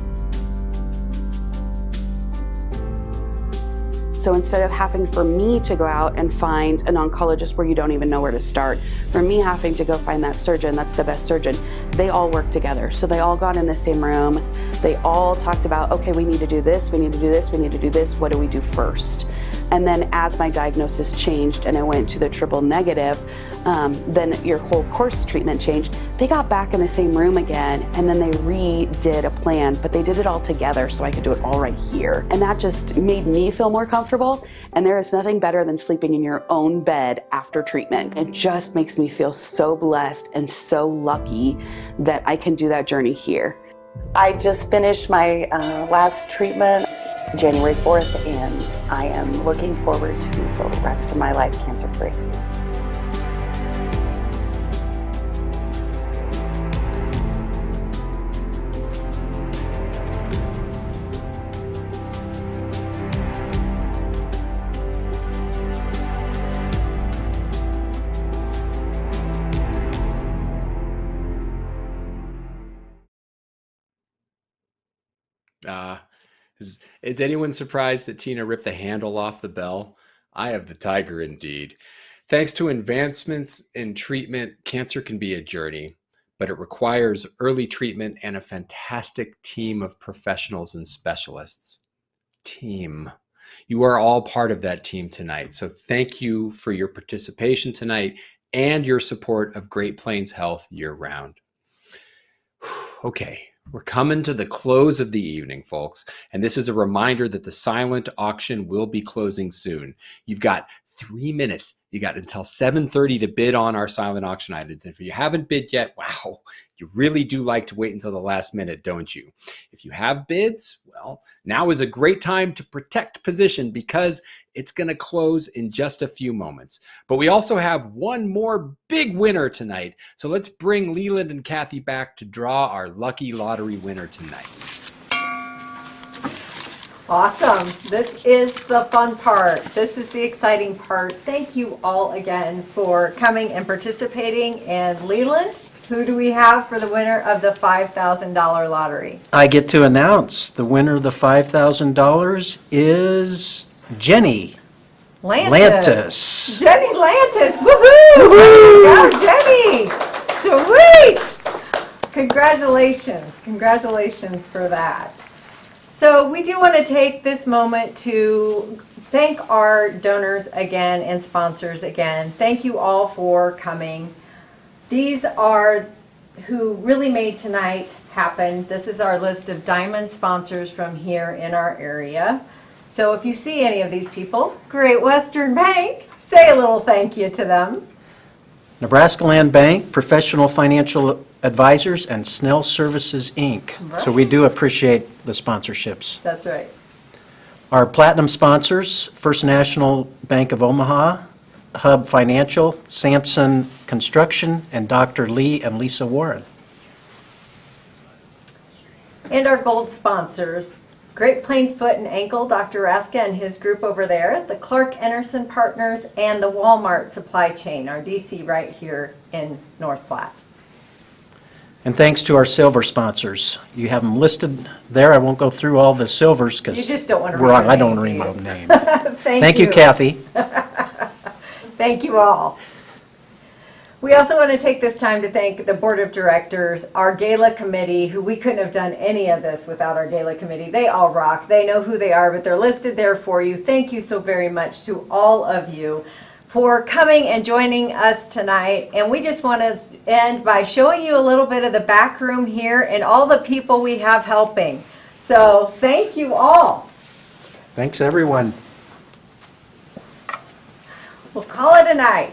So instead of having for me to go out and find an oncologist where you don't even know where to start, for me having to go find that surgeon, that's the best surgeon, they all work together. So they all got in the same room. They all talked about, okay, we need to do this, we need to do this, we need to do this, what do we do first? And then as my diagnosis changed and I went to the triple negative, then your whole course treatment changed. They got back in the same room again and then they redid a plan, but they did it all together so I could do it all right here. And that just made me feel more comfortable. And there is nothing better than sleeping in your own bed after treatment. It just makes me feel so blessed and so lucky that I can do that journey here. I just finished my last treatment January 4th, and I am looking forward to the rest of my life cancer-free. Is anyone surprised that Tina ripped the handle off the bell? I have the tiger indeed. Thanks to advancements in treatment, cancer can be a journey, but it requires early treatment and a fantastic team of professionals and specialists. Team. You are all part of that team tonight, so thank you for your participation tonight and your support of Great Plains Health year-round. Okay. We're coming to the close of the evening, folks, and this is a reminder that the silent auction will be closing soon. You've got 3 minutes. You got until 7:30 to bid on our silent auction items. If you haven't bid yet, wow, you really do like to wait until the last minute, don't you? If you have bids, well, now is a great time to protect position because it's going to close in just a few moments. But we also have one more big winner tonight. So let's bring Leland and Kathy back to draw our lucky lottery winner tonight. Awesome. This is the fun part. This is the exciting part. Thank you all again for coming and participating. And Leland, who do we have for the winner of the $5,000 lottery? I get to announce the winner of the $5,000 is Jenny Lantis. Jenny Lantis. Woohoo! Woohoo! Yeah, Jenny. Sweet. Congratulations. Congratulations for that. So we do want to take this moment to thank our donors again and sponsors again. Thank you all for coming. These are who really made tonight happen. This is our list of diamond sponsors from here in our area. So if you see any of these people, Great Western Bank, say a little thank you to them. Nebraska Land Bank, Professional Financial Advisors, and Snell Services, Inc. So we do appreciate the sponsorships. That's right. Our platinum sponsors, First National Bank of Omaha, Hub Financial, Sampson Construction, and Dr. Lee and Lisa Warren. And our gold sponsors, Great Plains Foot and Ankle, Dr. Raska and his group over there, the Clark Enerson Partners, and the Walmart Supply Chain, our DC right here in North Platte. And thanks to our silver sponsors. You have them listed there. I won't go through all the silvers because You just don't want to read I their don't name, read do my you? name. Thank you, Kathy. Thank you all. We also want to take this time to thank the Board of Directors, our Gala Committee, who we couldn't have done any of this without our Gala Committee. They all rock. They know who they are, but they're listed there for you. Thank you so very much to all of you for coming and joining us tonight. And we just want to end by showing you a little bit of the back room here and all the people we have helping. So thank you all. Thanks, everyone. We'll call it a night.